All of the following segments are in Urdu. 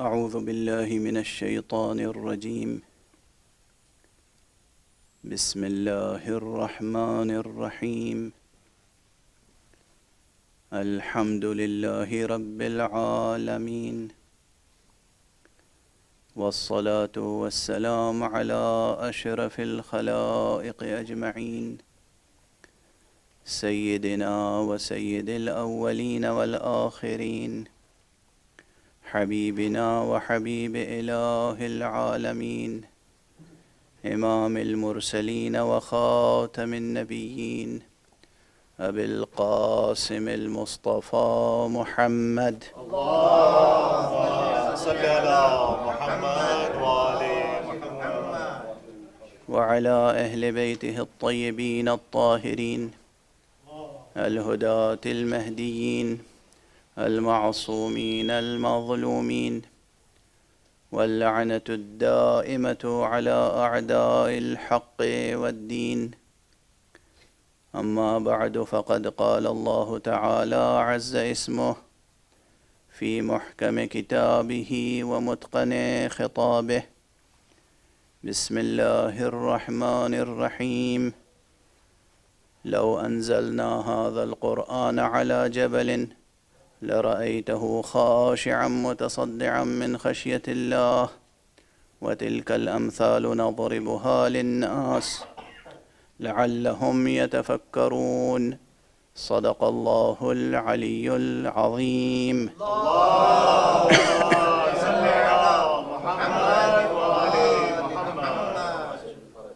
أعوذ بالله من الشيطان الرجيم. بسم الله الرحمن الرحيم. الحمد لله رب العالمين، والصلاة والسلام على أشرف الخلائق أجمعين، سيدنا وسيد الأولين والآخرين، حبيبنا وحبيب إله العالمين، إمام المرسلين وخاتم النبيين، أبي القاسم المصطفى محمد. اللهم صل على محمد وآل محمد وعلى أهل بيته الطيبين الطاهرين الهداة المهديين المعصومين المظلومين، واللعنة الدائمة على أعداء الحق والدين. أما بعد، فقد قال الله تعالى عز اسمه في محكم كتابه ومتقن خطابه: بسم الله الرحمن الرحيم. لو أنزلنا هذا القرآن على جبل لرأيته خاشعا متصدعا من خشية الله، وتلك الأمثال نضربها للناس لعلهم يتفكرون. صدق الله العلي العظيم. اللهم صل على محمد وآل محمد.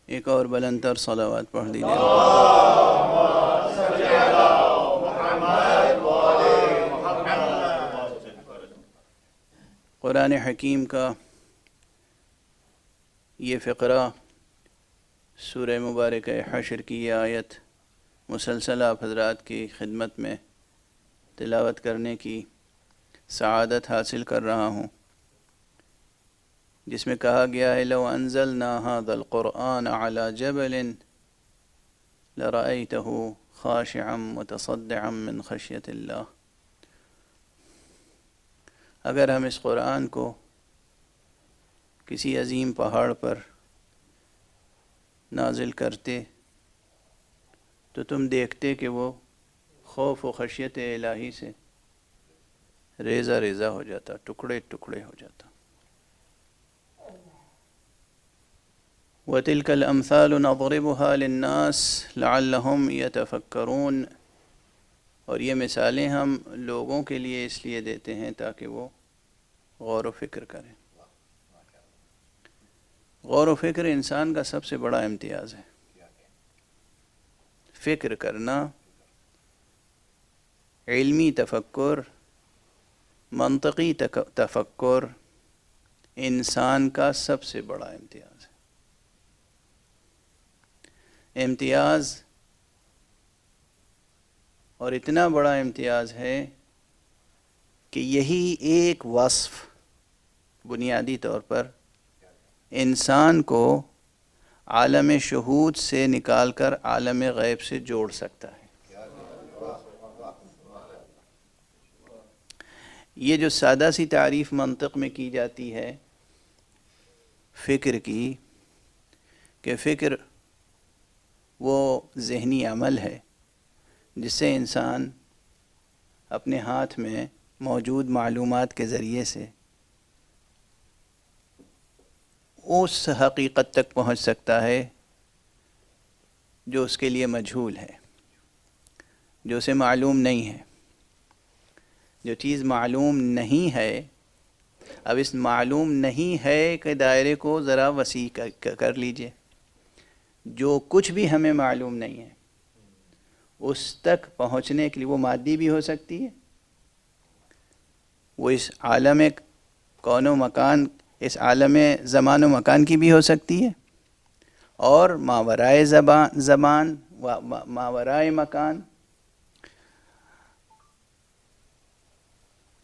ایک اور بلند تر صلوات پڑھ دیجیے. اللهم صل على محمد وآل محمد. قرآن حکیم کا یہ فقرہ، سورہ مبارکہ حشر کی یہ آیت مسلسل آپ حضرات کی خدمت میں تلاوت کرنے کی سعادت حاصل کر رہا ہوں، جس میں کہا گیا ہے: لو انزلنا هذا القرآن على جبل لرأيته خاشعا متصدعا من خشية اللہ. اگر ہم اس قرآن کو کسی عظیم پہاڑ پر نازل کرتے تو تم دیکھتے کہ وہ خوف و خشیت الہی سے ریزہ ریزہ ہو جاتا، ٹکڑے ٹکڑے ہو جاتا. وَتِلْكَ الْأَمْثَالُ نَضْرِبُهَا لِلنَّاسِ لَعَلَّهُمْ يَتَفَكَّرُونَ. اور یہ مثالیں ہم لوگوں کے لیے اس لیے دیتے ہیں تاکہ وہ غور و فکر کریں. غور و فکر انسان کا سب سے بڑا امتیاز ہے. فکر کرنا، علمی تفکر، منطقی تفکر انسان کا سب سے بڑا امتیاز ہے. امتیاز، اور اتنا بڑا امتیاز ہے کہ یہی ایک وصف بنیادی طور پر انسان کو عالم شہود سے نکال کر عالم غیب سے جوڑ سکتا ہے. یہ جو سادہ سی تعریف منطق میں کی جاتی ہے فکر کی، کہ فکر وہ ذہنی عمل ہے جس سے انسان اپنے ہاتھ میں موجود معلومات کے ذریعے سے اس حقیقت تک پہنچ سکتا ہے جو اس کے لیے مجہول ہے، جو اسے معلوم نہیں ہے. جو چیز معلوم نہیں ہے، اب اس معلوم نہیں ہے کے دائرے کو ذرا وسیع کر لیجئے. جو کچھ بھی ہمیں معلوم نہیں ہے اس تک پہنچنے کے لیے وہ مادی بھی ہو سکتی ہے، وہ اس عالم کون و مکان، اس عالم زمان و مکان کی بھی ہو سکتی ہے، اور ماورائے زبان و ماورائے مکان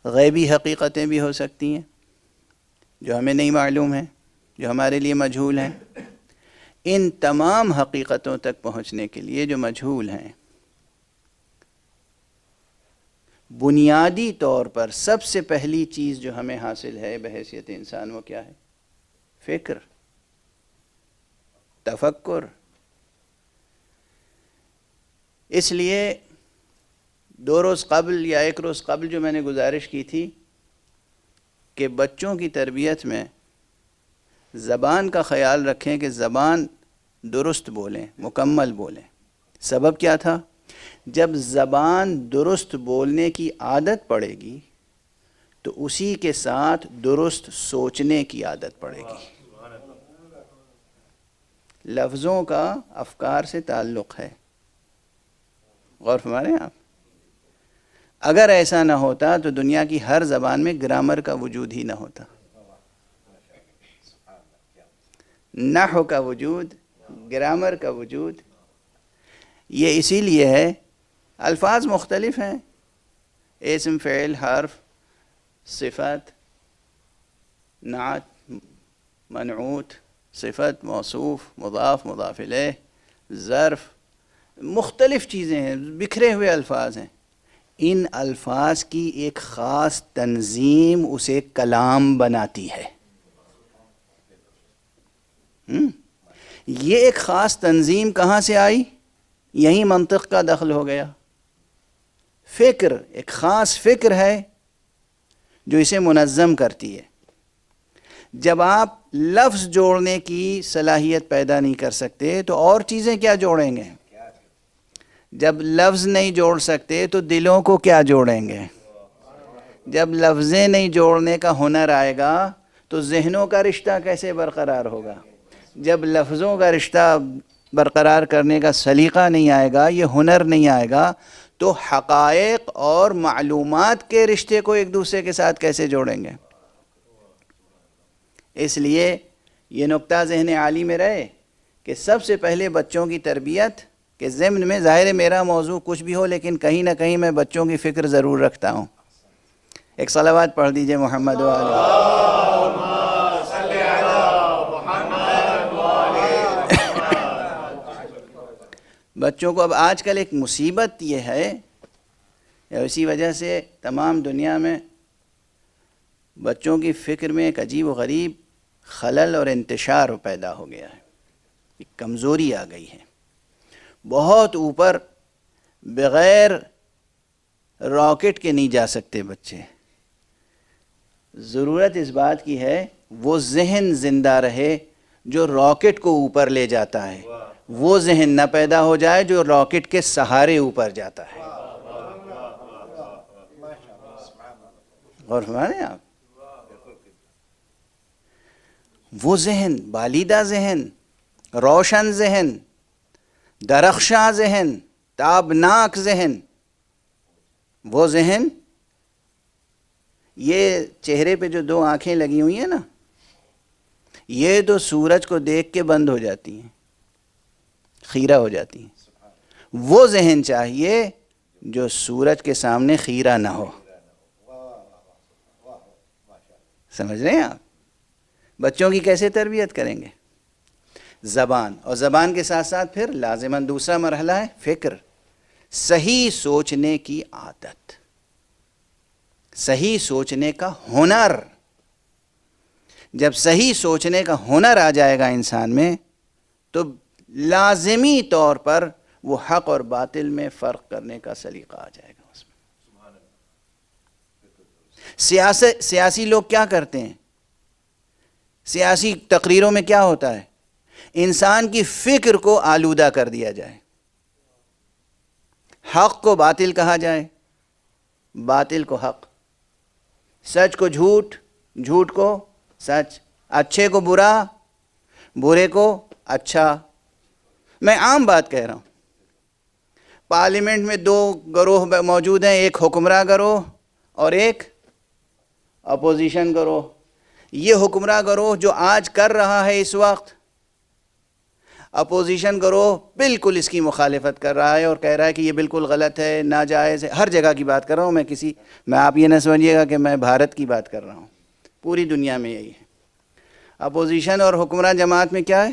غیبی حقیقتیں بھی ہو سکتی ہیں جو ہمیں نہیں معلوم ہیں، جو ہمارے لیے مجہول ہیں. ان تمام حقیقتوں تک پہنچنے کے لیے جو مجہول ہیں، بنیادی طور پر سب سے پہلی چیز جو ہمیں حاصل ہے بحیثیت انسان وہ کیا ہے؟ فکر، تفکر۔ اس لیے 2 روز قبل یا 1 روز قبل جو میں نے گزارش کی تھی کہ بچوں کی تربیت میں زبان کا خیال رکھیں کہ زبان درست بولیں، مکمل بولیں۔ سبب کیا تھا؟ جب زبان درست بولنے کی عادت پڑے گی تو اسی کے ساتھ درست سوچنے کی عادت پڑے گی۔ لفظوں کا افکار سے تعلق ہے، غور فرمائیں آپ۔ اگر ایسا نہ ہوتا تو دنیا کی ہر زبان میں گرامر کا وجود ہی نہ ہوتا، نحو کا وجود، گرامر کا وجود۔ یہ اسی لیے ہے الفاظ مختلف ہیں، اسم، فعل، حرف، صفت، نعت، منعوت، صفت، موصوف، مضاف، مضاف الیہ، ظرف، مختلف چیزیں ہیں، بکھرے ہوئے الفاظ ہیں۔ ان الفاظ کی ایک خاص تنظیم اسے کلام بناتی ہے۔ یہ ایک خاص تنظیم کہاں سے آئی؟ یہی منطق کا دخل ہو گیا۔ فکر، ایک خاص فکر ہے جو اسے منظم کرتی ہے۔ جب آپ لفظ جوڑنے کی صلاحیت پیدا نہیں کر سکتے تو اور چیزیں کیا جوڑیں گے؟ جب لفظ نہیں جوڑ سکتے تو دلوں کو کیا جوڑیں گے؟ جب لفظیں نہیں جوڑنے کا ہنر آئے گا تو ذہنوں کا رشتہ کیسے برقرار ہوگا؟ جب لفظوں کا رشتہ برقرار کرنے کا سلیقہ نہیں آئے گا، یہ ہنر نہیں آئے گا، تو حقائق اور معلومات کے رشتے کو ایک دوسرے کے ساتھ کیسے جوڑیں گے؟ اس لیے یہ نقطہ ذہن عالی میں رہے کہ سب سے پہلے بچوں کی تربیت کے ضمن میں، ظاہر ہے میرا موضوع کچھ بھی ہو لیکن کہیں نہ کہیں میں بچوں کی فکر ضرور رکھتا ہوں۔ ایک صلوات پڑھ دیجئے محمد و آلہ۔ بچوں کو اب آج کل ایک مصیبت یہ ہے، اسی وجہ سے تمام دنیا میں بچوں کی فکر میں ایک عجیب و غریب خلل اور انتشار پیدا ہو گیا ہے، ایک کمزوری آ گئی ہے۔ بہت اوپر بغیر راکٹ کے نہیں جا سکتے بچے۔ ضرورت اس بات کی ہے وہ ذہن زندہ رہے جو راکٹ کو اوپر لے جاتا ہے، وہ ذہن نہ پیدا ہو جائے جو راکٹ کے سہارے اوپر جاتا ہے۔ غور فرمائیں آپ، وہ ذہن، بالیدہ ذہن، روشن ذہن، درخشاں ذہن، تابناک ذہن، وہ ذہن، یہ چہرے پہ جو 2 آنکھیں لگی ہوئی ہیں نا، یہ تو سورج کو دیکھ کے بند ہو جاتی ہیں، خیرہ ہو جاتی ہیں۔ وہ ذہن چاہیے جو سورج کے سامنے خیرہ نہ ہو۔ سمجھ رہے ہیں آپ؟ بچوں کی کیسے تربیت کریں گے؟ زبان، اور زبان کے ساتھ ساتھ پھر لازماً دوسرا مرحلہ ہے فکر، صحیح سوچنے کی عادت، صحیح سوچنے کا ہنر۔ جب صحیح سوچنے کا ہنر آ جائے گا انسان میں تو لازمی طور پر وہ حق اور باطل میں فرق کرنے کا سلیقہ آ جائے گا اس میں۔ سیاسی لوگ کیا کرتے ہیں؟ سیاسی تقریروں میں کیا ہوتا ہے؟ انسان کی فکر کو آلودہ کر دیا جائے، حق کو باطل کہا جائے، باطل کو حق، سچ کو جھوٹ، جھوٹ کو سچ، اچھے کو برا، برے کو اچھا۔ میں عام بات کہہ رہا ہوں۔ پارلیمنٹ میں 2 گروہ موجود ہیں، ایک حکمراں گروہ اور ایک اپوزیشن گروہ۔ یہ حکمراں گروہ جو آج کر رہا ہے اس وقت، اپوزیشن گروہ بالکل اس کی مخالفت کر رہا ہے اور کہہ رہا ہے کہ یہ بالکل غلط ہے، ناجائز ہے۔ ہر جگہ کی بات کر رہا ہوں میں آپ یہ نہ سمجھیے گا کہ میں بھارت کی بات کر رہا ہوں، پوری دنیا میں یہی ہے۔ اپوزیشن اور حکمراں جماعت میں کیا ہے؟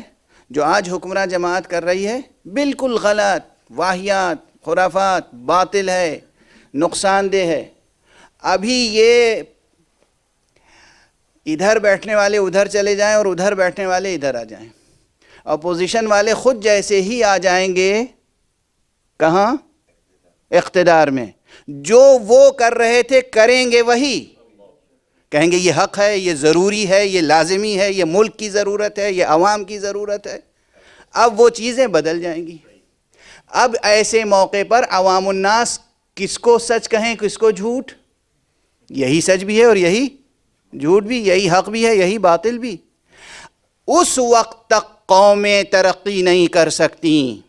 جو آج حکمراں جماعت کر رہی ہے بالکل غلط، واہیات، خرافات، باطل ہے، نقصان دہ ہے. ابھی یہ ادھر بیٹھنے والے ادھر چلے جائیں اور ادھر بیٹھنے والے ادھر آ جائیں. اپوزیشن والے خود جیسے ہی آ جائیں گے کہاں؟ اقتدار میں. جو وہ کر رہے تھے کریں گے وہی. کہیں گے یہ حق ہے، یہ ضروری ہے، یہ لازمی ہے، یہ ملک کی ضرورت ہے، یہ عوام کی ضرورت ہے. اب وہ چیزیں بدل جائیں گی. اب ایسے موقع پر عوام الناس کس کو سچ کہیں کس کو جھوٹ؟ یہی سچ بھی ہے اور یہی جھوٹ بھی، یہی حق بھی ہے یہی باطل بھی. اس وقت تک قومیں ترقی نہیں کر سکتی،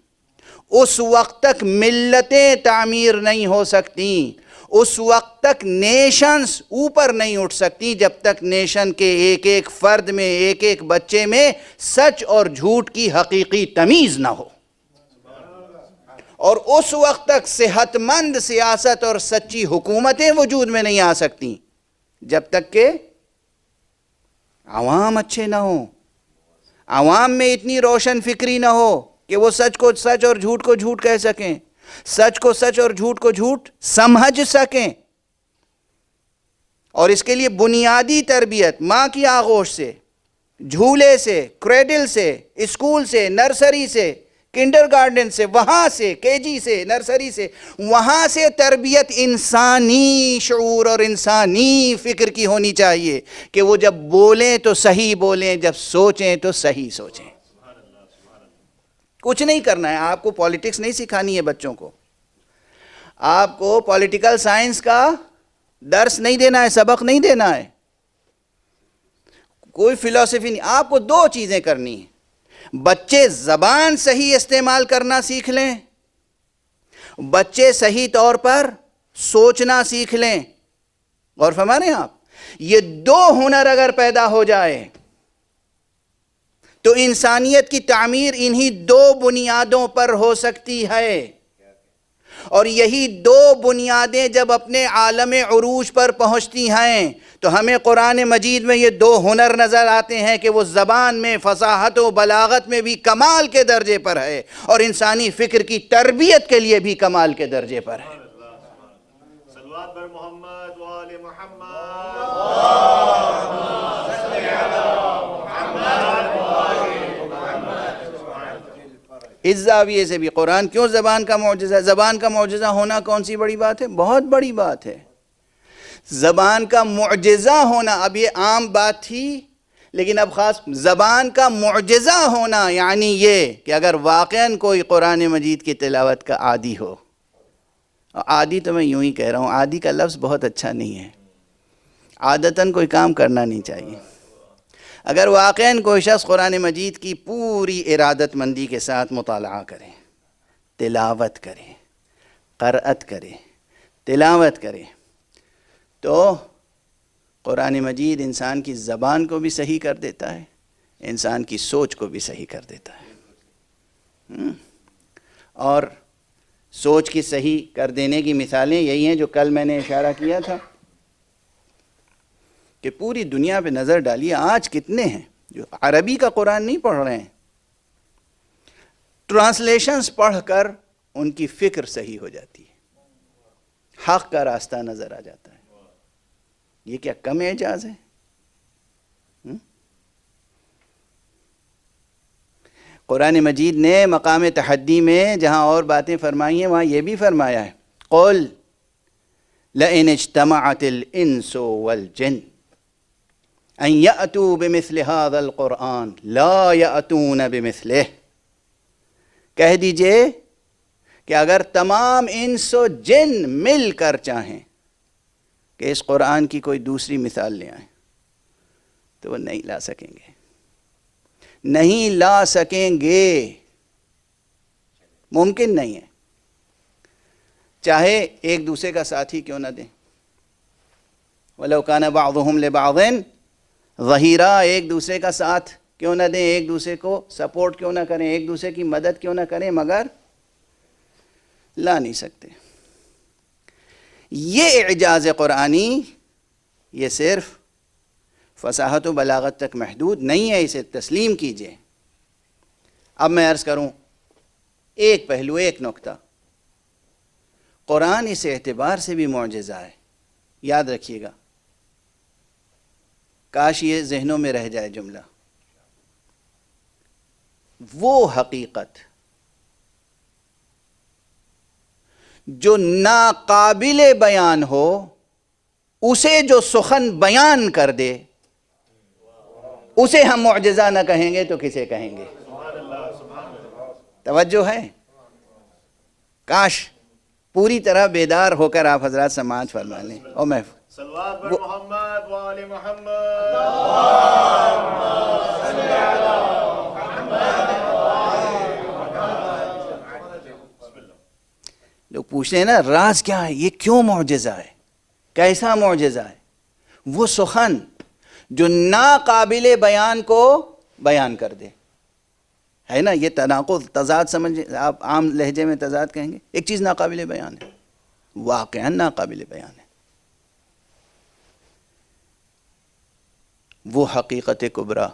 اس وقت تک ملتیں تعمیر نہیں ہو سکتی، اس وقت تک نیشنز اوپر نہیں اٹھ سکتی جب تک نیشن کے ایک ایک فرد میں، ایک ایک بچے میں سچ اور جھوٹ کی حقیقی تمیز نہ ہو. اور اس وقت تک صحت مند سیاست اور سچی حکومتیں وجود میں نہیں آ سکتی جب تک کہ عوام اچھے نہ ہوں، عوام میں اتنی روشن فکری نہ ہو کہ وہ سچ کو سچ اور جھوٹ کو جھوٹ کہہ سکیں، سچ کو سچ اور جھوٹ کو جھوٹ سمجھ سکیں. اور اس کے لیے بنیادی تربیت ماں کی آغوش سے، جھولے سے، کریڈل سے، اسکول سے، نرسری سے، کنڈر گارڈن سے، وہاں سے کے جی سے، نرسری سے، وہاں سے تربیت انسانی شعور اور انسانی فکر کی ہونی چاہیے کہ وہ جب بولیں تو صحیح بولیں، جب سوچیں تو صحیح سوچیں. کچھ نہیں کرنا ہے آپ کو، پالیٹکس نہیں سکھانی ہے بچوں کو، آپ کو پولیٹیکل سائنس کا درس نہیں دینا ہے، سبق نہیں دینا ہے، کوئی فلسفی نہیں. آپ کو دو چیزیں کرنی ہیں. بچے زبان صحیح استعمال کرنا سیکھ لیں، بچے صحیح طور پر سوچنا سیکھ لیں. غور فرما رہے ہیں آپ؟ یہ دو ہنر اگر پیدا ہو جائے تو انسانیت کی تعمیر انہی دو بنیادوں پر ہو سکتی ہے. اور یہی دو بنیادیں جب اپنے عالم عروج پر پہنچتی ہیں تو ہمیں قرآن مجید میں یہ دو ہنر نظر آتے ہیں کہ وہ زبان میں فصاحت و بلاغت میں بھی کمال کے درجے پر ہے اور انسانی فکر کی تربیت کے لیے بھی کمال کے درجے پر ہے. صلوات بر محمد و آل محمد. اس زاویے سے بھی قرآن کیوں زبان کا معجزہ ہے؟ زبان کا معجزہ ہونا کون سی بڑی بات ہے؟ بہت بڑی بات ہے. زبان کا معجزہ ہونا اب یہ عام بات تھی، لیکن اب خاص زبان کا معجزہ ہونا یعنی یہ کہ اگر واقعاً کوئی قرآن مجید کی تلاوت کا عادی ہو، عادی تو میں یوں ہی کہہ رہا ہوں، عادی کا لفظ بہت اچھا نہیں ہے، عادتاً کوئی کام کرنا نہیں چاہیے. اگر واقعاً کوئی شخص قرآن مجید کی پوری ارادت مندی کے ساتھ مطالعہ کرے، تلاوت کرے، قرأت کرے، تلاوت کرے، تو قرآن مجید انسان کی زبان کو بھی صحیح کر دیتا ہے، انسان کی سوچ کو بھی صحیح کر دیتا ہے. اور سوچ کی صحیح کر دینے کی مثالیں یہی ہیں جو کل میں نے اشارہ کیا تھا کہ پوری دنیا پہ نظر ڈالیے، آج کتنے ہیں جو عربی کا قرآن نہیں پڑھ رہے ہیں، ٹرانسلیشنز پڑھ کر ان کی فکر صحیح ہو جاتی ہے، حق کا راستہ نظر آ جاتا ہے. یہ کیا کم اعجاز ہے؟ قرآن مجید نے مقام تحدی میں جہاں اور باتیں فرمائی ہیں وہاں یہ بھی فرمایا ہے، قُلْ لَئِنِ اجْتَمَعَتِ الْإِنسُ وَالْجِنُّ أَن يَأْتُوا بِمِثْلِ هَذَا الْقُرْآنِ لَا يَأْتُونَ بِمِثْلِهِ. کہہ دیجئے کہ اگر تمام انس و جن مل کر چاہیں کہ اس قرآن کی کوئی دوسری مثال لے آئیں تو وہ نہیں لا سکیں گے، نہیں لا سکیں گے، ممکن نہیں ہے، چاہے ایک دوسرے کا ساتھی کیوں نہ دیں. وَلَوْ كَانَ بَعْضُهُمْ لِبَعْضٍ ظَهِيرًا، ایک دوسرے کا ساتھ کیوں نہ دیں، ایک دوسرے کو سپورٹ کیوں نہ کریں، ایک دوسرے کی مدد کیوں نہ کریں، مگر لا نہیں سکتے. یہ اعجاز قرآنی یہ صرف فصاحت و بلاغت تک محدود نہیں ہے، اسے تسلیم کیجئے. اب میں عرض کروں ایک پہلو، ایک نقطہ. قرآن اس اعتبار سے بھی معجزہ ہے، یاد رکھیے گا، کاش یہ ذہنوں میں رہ جائے جملہ، وہ حقیقت جو ناقابل بیان ہو اسے جو سخن بیان کر دے اسے ہم معجزہ نہ کہیں گے تو کسے کہیں گے؟ توجہ ہے؟ کاش پوری طرح بیدار ہو کر آپ حضرات سماعت فرما لیں۔ اور میں صلوات بر محمد وآل محمد۔ لوگ پوچھتے ہیں نا راز کیا ہے، یہ کیوں معجزہ ہے، کیسا معجزہ ہے؟ وہ سخن جو ناقابل بیان کو بیان کر دے، ہے نا؟ یہ تناقض، تضاد سمجھ، آپ عام لہجے میں تضاد کہیں گے، ایک چیز ناقابل بیان ہے، واقعا ناقابل بیان ہے، وہ حقیقت کبریٰ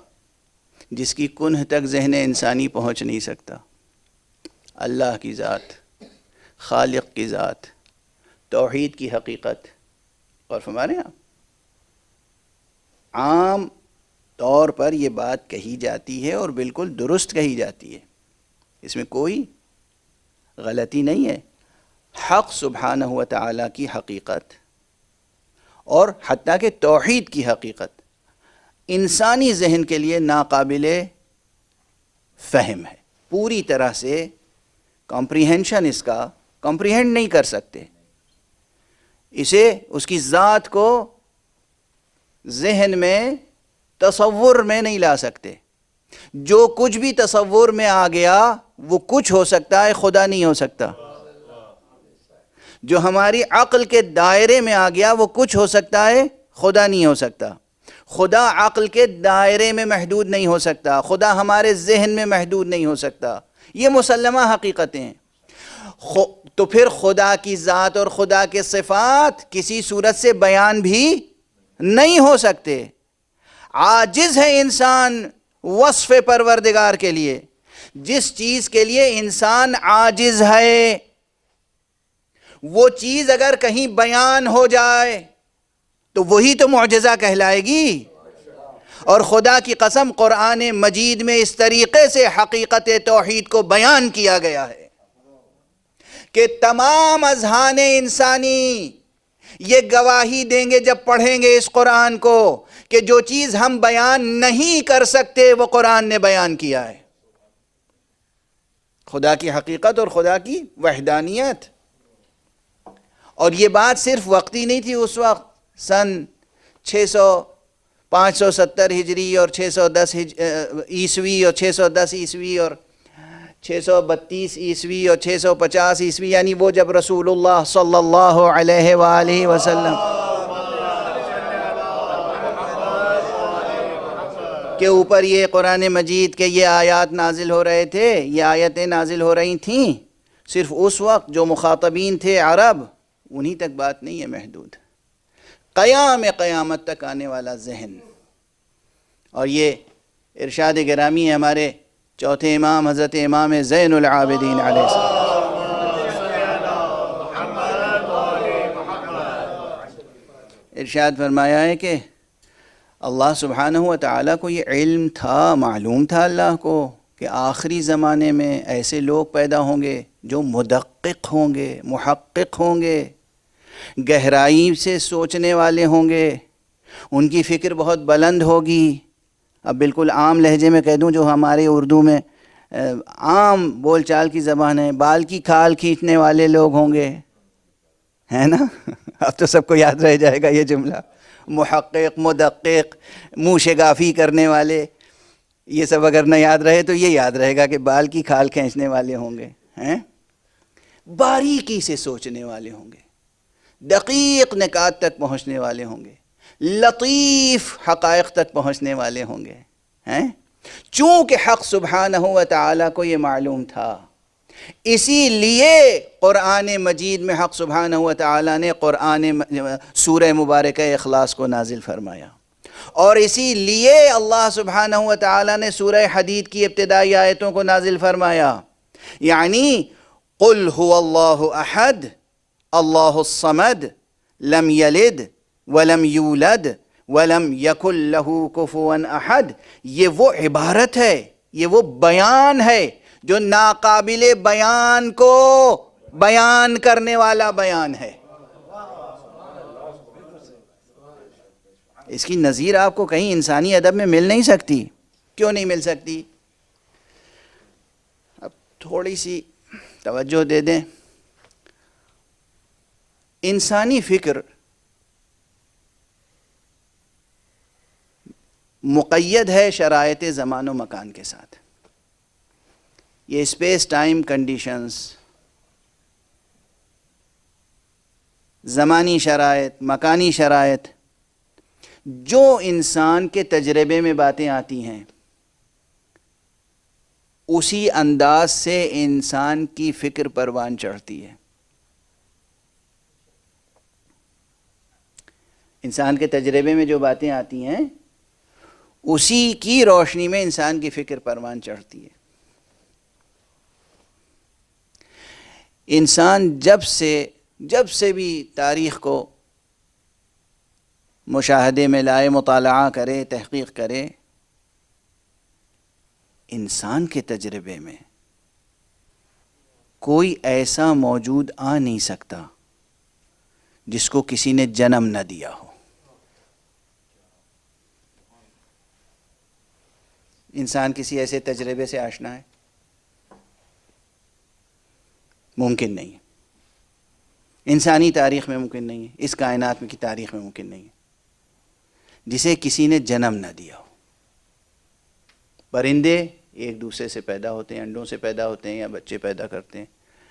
جس کی کنہ تک ذہن انسانی پہنچ نہیں سکتا، اللہ کی ذات، خالق کی ذات، توحید کی حقیقت۔ اور فرما رہے ہیں آپ، عام طور پر یہ بات کہی جاتی ہے اور بالکل درست کہی جاتی ہے، اس میں کوئی غلطی نہیں ہے، حق سبحانہ و تعالیٰ کی حقیقت اور حتیٰ کہ توحید کی حقیقت انسانی ذہن کے لیے ناقابل فہم ہے، پوری طرح سے کمپریہنشن اس کا کمپریہنڈ نہیں کر سکتے، اسے اس کی ذات کو ذہن میں تصور میں نہیں لا سکتے، جو کچھ بھی تصور میں آ گیا وہ کچھ ہو سکتا ہے، خدا نہیں ہو سکتا، جو ہماری عقل کے دائرے میں آ گیا وہ کچھ ہو سکتا ہے، خدا نہیں ہو سکتا، خدا عقل کے دائرے میں محدود نہیں ہو سکتا، خدا ہمارے ذہن میں محدود نہیں ہو سکتا، یہ مسلمہ حقیقتیں ہیں۔ تو پھر خدا کی ذات اور خدا کے صفات کسی صورت سے بیان بھی نہیں ہو سکتے، عاجز ہے انسان وصف پروردگار کے لیے، جس چیز کے لیے انسان عاجز ہے وہ چیز اگر کہیں بیان ہو جائے تو وہی تو معجزہ کہلائے گی۔ اور خدا کی قسم قرآن مجید میں اس طریقے سے حقیقت توحید کو بیان کیا گیا ہے کہ تمام اذہان انسانی یہ گواہی دیں گے جب پڑھیں گے اس قرآن کو کہ جو چیز ہم بیان نہیں کر سکتے وہ قرآن نے بیان کیا ہے، خدا کی حقیقت اور خدا کی وحدانیت۔ اور یہ بات صرف وقتی نہیں تھی، اس وقت سن 570 ہجری اور 610 عیسوی اور 610 عیسوی اور 632 عیسوی اور 650 عیسوی، یعنی وہ جب رسول اللہ صلی اللہ علیہ وآلہ وسلم کے اوپر یہ قرآن مجید کے یہ آیات نازل ہو رہے تھے، یہ آیتیں نازل ہو رہی تھیں، صرف اس وقت جو مخاطبین تھے عرب، انہی تک بات نہیں ہے محدود، قیامت تک آنے والا ذہن۔ اور یہ ارشاد گرامی ہے ہمارے چوتھے امام حضرت امام زین العابدین علیہ السلام، ارشاد فرمایا ہے کہ اللہ سبحانہ و تعالیٰ کو یہ علم تھا، معلوم تھا اللہ کو کہ آخری زمانے میں ایسے لوگ پیدا ہوں گے جو مدقق ہوں گے، محقق ہوں گے، گہرائی سے سوچنے والے ہوں گے، ان کی فکر بہت بلند ہوگی۔ اب بالکل عام لہجے میں کہہ دوں جو ہمارے اردو میں عام بول چال کی زبان ہے، بال کی کھال کھینچنے والے لوگ ہوں گے، ہے نا؟ اب تو سب کو یاد رہ جائے گا یہ جملہ، محقق، مدقق، منہ شگافی کرنے والے، یہ سب اگر نہ یاد رہے تو یہ یاد رہے گا کہ بال کی کھال کھینچنے والے ہوں گے، ہیں؟ باریکی سے سوچنے والے ہوں گے، دقیق نکات تک پہنچنے والے ہوں گے، لطیف حقائق تک پہنچنے والے ہوں گے، ہیں؟ چونکہ حق سبحانہ و تعالیٰ کو یہ معلوم تھا، اسی لیے قرآن مجید میں حق سبحانہ و تعالیٰ نے سورہ مبارکہ اخلاص کو نازل فرمایا، اور اسی لیے اللہ سبحانہ و تعالیٰ نے سورہ حدید کی ابتدائی آیتوں کو نازل فرمایا، یعنی قل هو اللہ احد، اللہ الصمد لم یلد ولم یولد ولم یکن لہ کفوا احد. یہ وہ عبارت ہے، یہ وہ بیان ہے جو ناقابل بیان کو بیان کرنے والا بیان ہے. اس کی نظیر آپ کو کہیں انسانی ادب میں مل نہیں سکتی. کیوں نہیں مل سکتی؟ اب تھوڑی سی توجہ دے دیں. انسانی فکر مقید ہے شرائط زمان و مکان کے ساتھ. یہ اسپیس ٹائم کنڈیشنز، زمانی شرائط، مکانی شرائط، جو انسان کے تجربے میں باتیں آتی ہیں اسی انداز سے انسان کی فکر پروان چڑھتی ہے. انسان کے تجربے میں جو باتیں آتی ہیں اسی کی روشنی میں انسان کی فکر پروان چڑھتی ہے. انسان جب سے بھی تاریخ کو مشاہدے میں لائے، مطالعہ کرے، تحقیق کرے، انسان کے تجربے میں کوئی ایسا موجود آ نہیں سکتا جس کو کسی نے جنم نہ دیا ہو. انسان کسی ایسے تجربے سے آشنا ہے؟ ممکن نہیں ہے. انسانی تاریخ میں ممکن نہیں ہے، اس کائنات میں کی تاریخ میں ممکن نہیں ہے جسے کسی نے جنم نہ دیا ہو. پرندے ایک دوسرے سے پیدا ہوتے ہیں، انڈوں سے پیدا ہوتے ہیں یا بچے پیدا کرتے ہیں.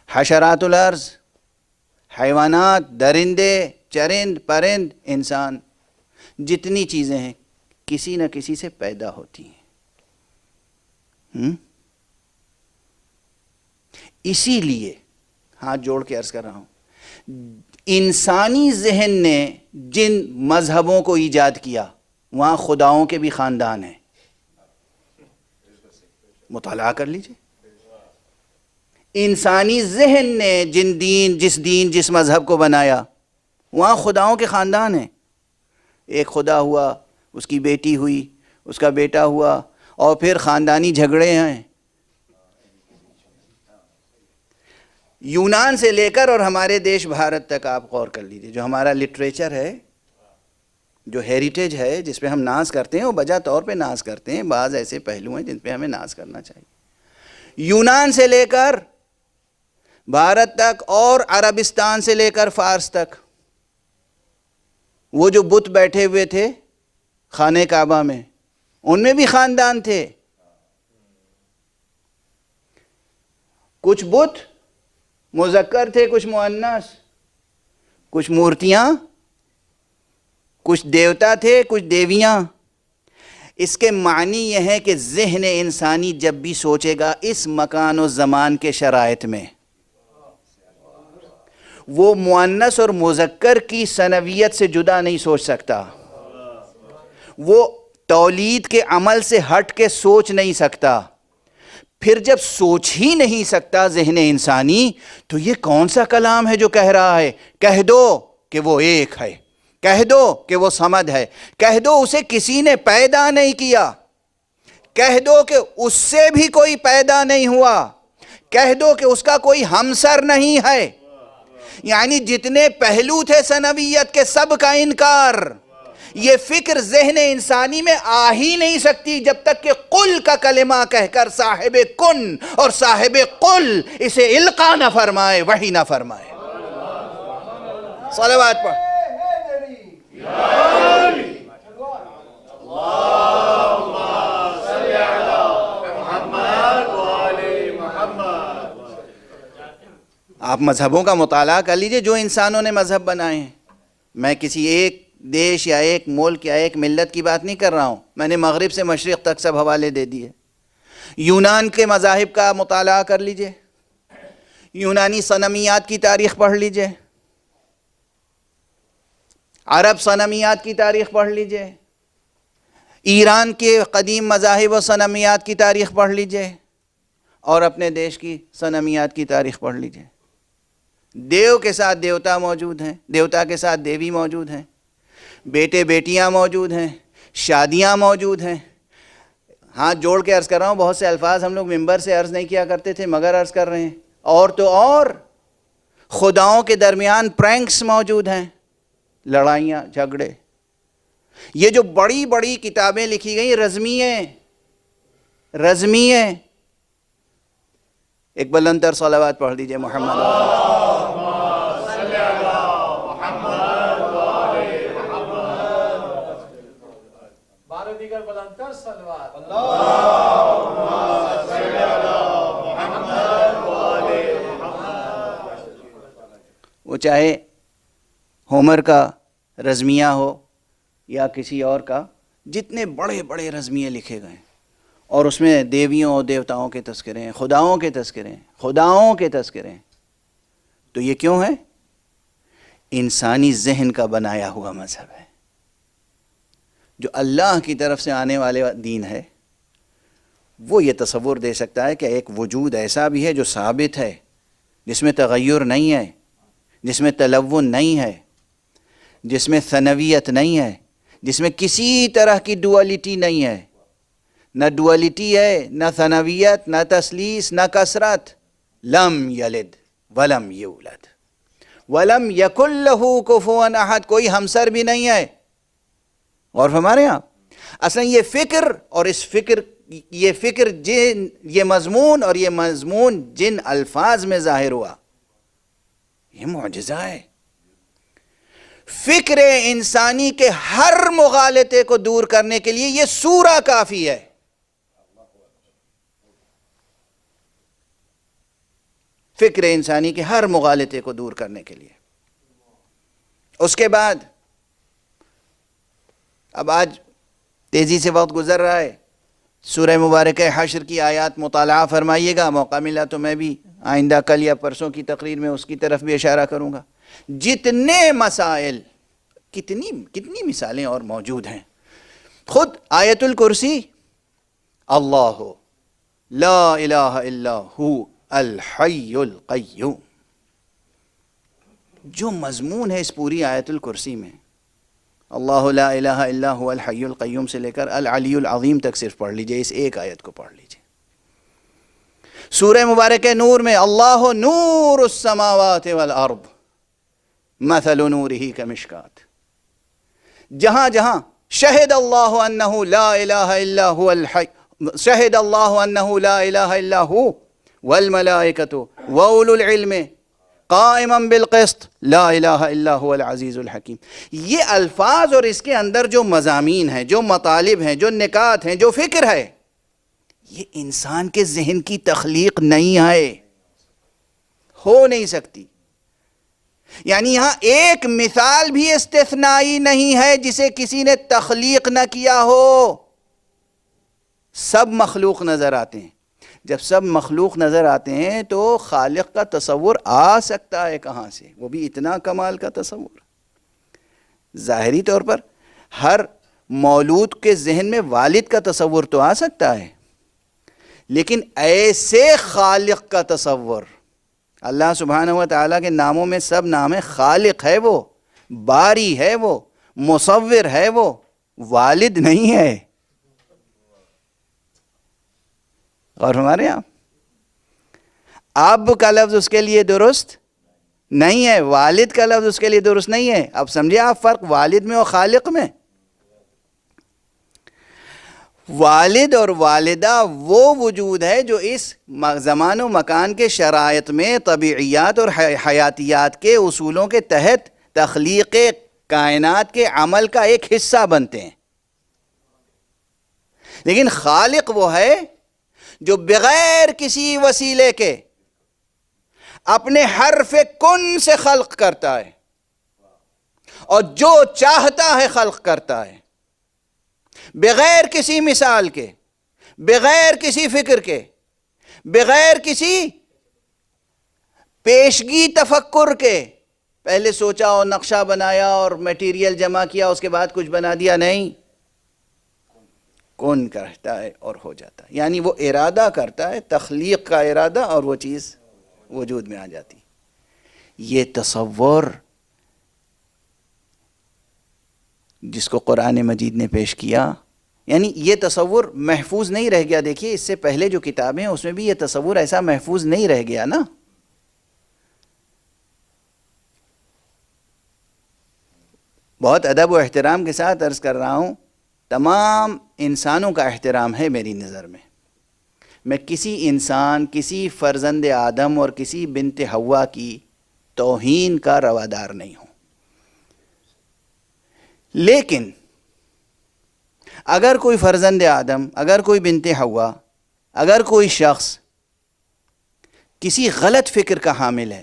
حشرات الارض، حیوانات، درندے، چرند، پرند، انسان، جتنی چیزیں ہیں کسی نہ کسی سے پیدا ہوتی ہیں. اسی لیے ہاتھ جوڑ کے عرض کر رہا ہوں، انسانی ذہن نے جن مذہبوں کو ایجاد کیا وہاں خداؤں کے بھی خاندان ہیں. مطالعہ کر لیجئے. انسانی ذہن نے جس مذہب کو بنایا وہاں خداؤں کے خاندان ہیں. ایک خدا ہوا، اس کی بیٹی ہوئی، اس کا بیٹا ہوا، اور پھر خاندانی جھگڑے ہیں. یونان سے لے کر اور ہمارے دیش بھارت تک آپ غور کر لیجئے. جو ہمارا لٹریچر ہے، جو ہیریٹیج ہے، جس پہ ہم ناز کرتے ہیں، وہ بجا طور پہ ناز کرتے ہیں. بعض ایسے پہلو ہیں جن پہ ہمیں ناز کرنا چاہیے. یونان سے لے کر بھارت تک اور عربستان سے لے کر فارس تک وہ جو بت بیٹھے ہوئے تھے خانہ کعبہ میں، ان میں بھی خاندان تھے. کچھ بت مذکر تھے، کچھ مؤنث، کچھ مورتیاں، کچھ دیوتا تھے، کچھ دیویاں. اس کے معنی یہ ہے کہ ذہن انسانی جب بھی سوچے گا اس مکان و زمان کے شرائط میں، وہ مؤنث اور مذکر کی ثنویت سے جدا نہیں سوچ سکتا. وہ تولید کے عمل سے ہٹ کے سوچ نہیں سکتا. پھر جب سوچ ہی نہیں سکتا ذہن انسانی، تو یہ کون سا کلام ہے جو کہہ رہا ہے کہہ دو کہ وہ ایک ہے، کہہ دو کہ وہ صمد ہے، کہہ دو اسے کسی نے پیدا نہیں کیا، کہہ دو کہ اس سے بھی کوئی پیدا نہیں ہوا، کہہ دو کہ اس کا کوئی ہمسر نہیں ہے. یعنی جتنے پہلو تھے ثنویت کے سب کا انکار. یہ فکر ذہن انسانی میں آ ہی نہیں سکتی جب تک کہ قل کا کلمہ کہہ کر صاحب کن اور صاحب قل اسے القا نہ فرمائے، وحی نہ فرمائے. صلوات پڑھ. آپ مذہبوں کا مطالعہ کر لیجئے جو انسانوں نے مذہب بنائے ہیں. میں کسی ایک دیش یا ایک ملک یا ایک ملت کی بات نہیں کر رہا ہوں، میں نے مغرب سے مشرق تک سب حوالے دے دیے. یونان کے مذاہب کا مطالعہ کر لیجئے، یونانی صنمیات کی تاریخ پڑھ لیجئے، عرب صنمیات کی تاریخ پڑھ لیجئے، ایران کے قدیم مذاہب و صنمیات کی تاریخ پڑھ لیجئے، اور اپنے دیش کی صنمیات کی تاریخ پڑھ لیجئے. دیو کے ساتھ دیوتا موجود ہیں، دیوتا کے ساتھ دیوی موجود ہیں، بیٹے بیٹیاں موجود ہیں، شادیاں موجود ہیں۔ ہاتھ جوڑ کے عرض کر رہا ہوں، بہت سے الفاظ ہم لوگ ممبر سے عرض نہیں کیا کرتے تھے مگر عرض کر رہے ہیں۔ اور تو اور خداؤں کے درمیان پرینکس موجود ہیں، لڑائیاں جھگڑے۔ یہ جو بڑی بڑی کتابیں لکھی گئی رزمیے، ایک بلند تر صلوات پڑھ دیجئے محمد۔ بارہ دیگر بلند تر صلوات۔ وہ چاہے ہومر کا رزمیہ ہو یا کسی اور کا، جتنے بڑے بڑے رزمیے لکھے گئے اور اس میں دیویوں اور دیوتاؤں کے تذکرے ہیں، خداؤں کے تذکرے ہیں، تو یہ کیوں ہے؟ انسانی ذہن کا بنایا ہوا مذہب ہے۔ جو اللہ کی طرف سے آنے والے دین ہے وہ یہ تصور دے سکتا ہے کہ ایک وجود ایسا بھی ہے جو ثابت ہے، جس میں تغیر نہیں ہے، جس میں تلون نہیں ہے، جس میں ثنویت نہیں ہے، جس میں کسی طرح کی ڈوالٹی نہیں ہے، نہ ڈوالٹی ہے، نہ ثنویت، نہ تثلیث، نہ کثرت۔ لم یلد ولم یولد ولم یکن لہ کفوا احد، کوئی ہمسر بھی نہیں ہے۔ اور ہمارے یہاں اصلا یہ فکر اور اس فکر، یہ مضمون اور یہ مضمون جن الفاظ میں ظاہر ہوا، یہ معجزہ ہے۔ فکر انسانی کے ہر مغالطے کو دور کرنے کے لیے یہ سورہ کافی ہے۔ فکر انسانی کے ہر مغالطے کو دور کرنے کے لیے۔ اس کے بعد اب آج تیزی سے وقت گزر رہا ہے، سورہ مبارکہ حشر کی آیات مطالعہ فرمائیے گا، موقع ملا تو میں بھی آئندہ کل یا پرسوں کی تقریر میں اس کی طرف بھی اشارہ کروں گا۔ جتنے مسائل، کتنی مثالیں اور موجود ہیں۔ خود آیت الکرسی، اللہ لا الہ الا ہو الحی القیوم، جو مضمون ہے اس پوری آیت الکرسی میں، اللہ لا الہ الا هو الحی القیوم سے لے کر العلی العظیم تک صرف پڑھ لیجئے، اس ایک آیت کو پڑھ لیجئے۔ سورہ مبارکہ نور میں اللہ نور السماوات والارض مثل نورہ کمشکات، جہاں جہاں شہد اللہ انہ لا الہ الا هو الحی، شہد اللہ انہ لا الہ الا هو والملائکۃ واولو العلم قائما بالقسط لا الہ الا هو العزیز الحکیم۔ یہ الفاظ اور اس کے اندر جو مضامین ہیں، جو مطالب ہیں، جو نکات ہیں، جو فکر ہے، یہ انسان کے ذہن کی تخلیق نہیں ہے، ہو نہیں سکتی۔ یعنی یہاں ایک مثال بھی استثنائی نہیں ہے جسے کسی نے تخلیق نہ کیا ہو، سب مخلوق نظر آتے ہیں۔ جب سب مخلوق نظر آتے ہیں تو خالق کا تصور آ سکتا ہے کہاں سے؟ وہ بھی اتنا کمال کا تصور۔ ظاہری طور پر ہر مولود کے ذہن میں والد کا تصور تو آ سکتا ہے، لیکن ایسے خالق کا تصور، اللہ سبحانہ و تعالیٰ کے ناموں میں سب نام ہے، خالق ہے وہ، باری ہے وہ، مصور ہے وہ، والد نہیں ہے۔ اور ہمارے یہاں اب کا لفظ اس کے لیے درست نہیں ہے، والد کا لفظ اس کے لیے درست نہیں ہے۔ اب سمجھے آپ فرق والد میں اور خالق میں؟ والد اور والدہ وہ وجود ہے جو اس زمان و مکان کے شرائط میں طبیعیات اور حیاتیات کے اصولوں کے تحت تخلیق کائنات کے عمل کا ایک حصہ بنتے ہیں۔ لیکن خالق وہ ہے جو بغیر کسی وسیلے کے اپنے حرف کن سے خلق کرتا ہے، اور جو چاہتا ہے خلق کرتا ہے، بغیر کسی مثال کے، بغیر کسی فکر کے، بغیر کسی پیشگی تفکر کے۔ پہلے سوچا اور نقشہ بنایا اور میٹیریل جمع کیا، اس کے بعد کچھ بنا دیا، نہیں، کون کرتا ہے اور ہو جاتا ہے۔ یعنی وہ ارادہ کرتا ہے، تخلیق کا ارادہ، اور وہ چیز وجود میں آ جاتی۔ یہ تصور جس کو قرآن مجید نے پیش کیا، یعنی یہ تصور محفوظ نہیں رہ گیا. دیکھیے اس سے پہلے جو کتابیں ہیں اس میں بھی یہ تصور ایسا محفوظ نہیں رہ گیا نا. بہت ادب و احترام کے ساتھ عرض کر رہا ہوں، تمام انسانوں کا احترام ہے میری نظر میں. میں کسی انسان، کسی فرزند آدم اور کسی بنت حوا کی توہین کا روادار نہیں ہوں. لیکن اگر کوئی فرزند آدم، اگر کوئی بنت حوا، اگر کوئی شخص کسی غلط فکر کا حامل ہے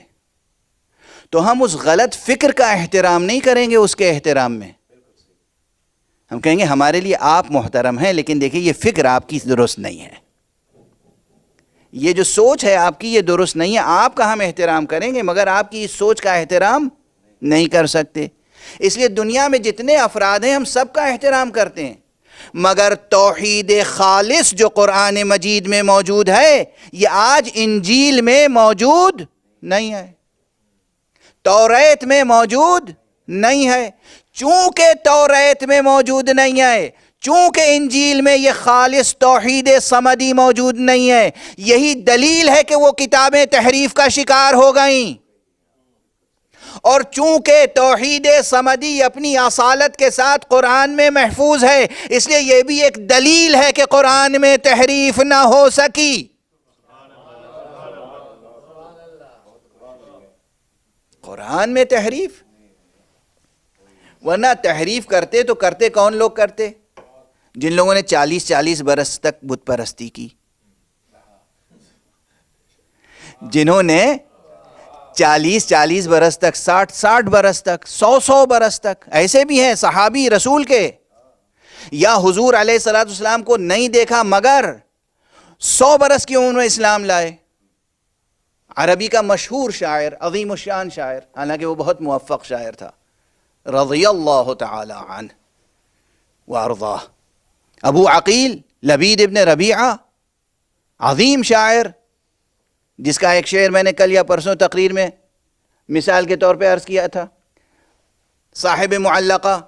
تو ہم اس غلط فکر کا احترام نہیں کریں گے. اس کے احترام میں ہم کہیں گے ہمارے لیے آپ محترم ہیں، لیکن دیکھیں یہ فکر آپ کی درست نہیں ہے، یہ جو سوچ ہے آپ کی یہ درست نہیں ہے. آپ کا ہم احترام کریں گے مگر آپ کی اس سوچ کا احترام نہیں کر سکتے. اس لیے دنیا میں جتنے افراد ہیں ہم سب کا احترام کرتے ہیں، مگر توحید خالص جو قرآن مجید میں موجود ہے یہ آج انجیل میں موجود نہیں ہے، توریت میں موجود نہیں ہے. چونکہ توریت میں موجود نہیں ہے، چونکہ انجیل میں یہ خالص توحید صمدی موجود نہیں ہے، یہی دلیل ہے کہ وہ کتابیں تحریف کا شکار ہو گئیں. اور چونکہ توحید صمدی اپنی اصالت کے ساتھ قرآن میں محفوظ ہے، اس لیے یہ بھی ایک دلیل ہے کہ قرآن میں تحریف نہ ہو سکی. قرآن میں تحریف، ورنہ تحریف کرتے تو کرتے کون لوگ کرتے؟ جن لوگوں نے 40 برس تک بت پرستی کی، جنہوں نے 40 برس تک، 60 برس تک، 100 برس تک. ایسے بھی ہیں صحابی رسول کے، یا حضور علیہ الصلوۃ والسلام کو نہیں دیکھا مگر 100 برس کی عمر میں اسلام لائے. عربی کا مشہور شاعر، عظیم الشان شاعر، حالانکہ وہ بہت موفق شاعر تھا، رضی اللہ تعالی عنہ وارضاہ، ابو عقیل لبید ابن ربیعہ، عظیم شاعر، جس کا ایک شعر میں نے کل یا پرسوں تقریر میں مثال کے طور پہ عرض کیا تھا. صاحب معلقہ،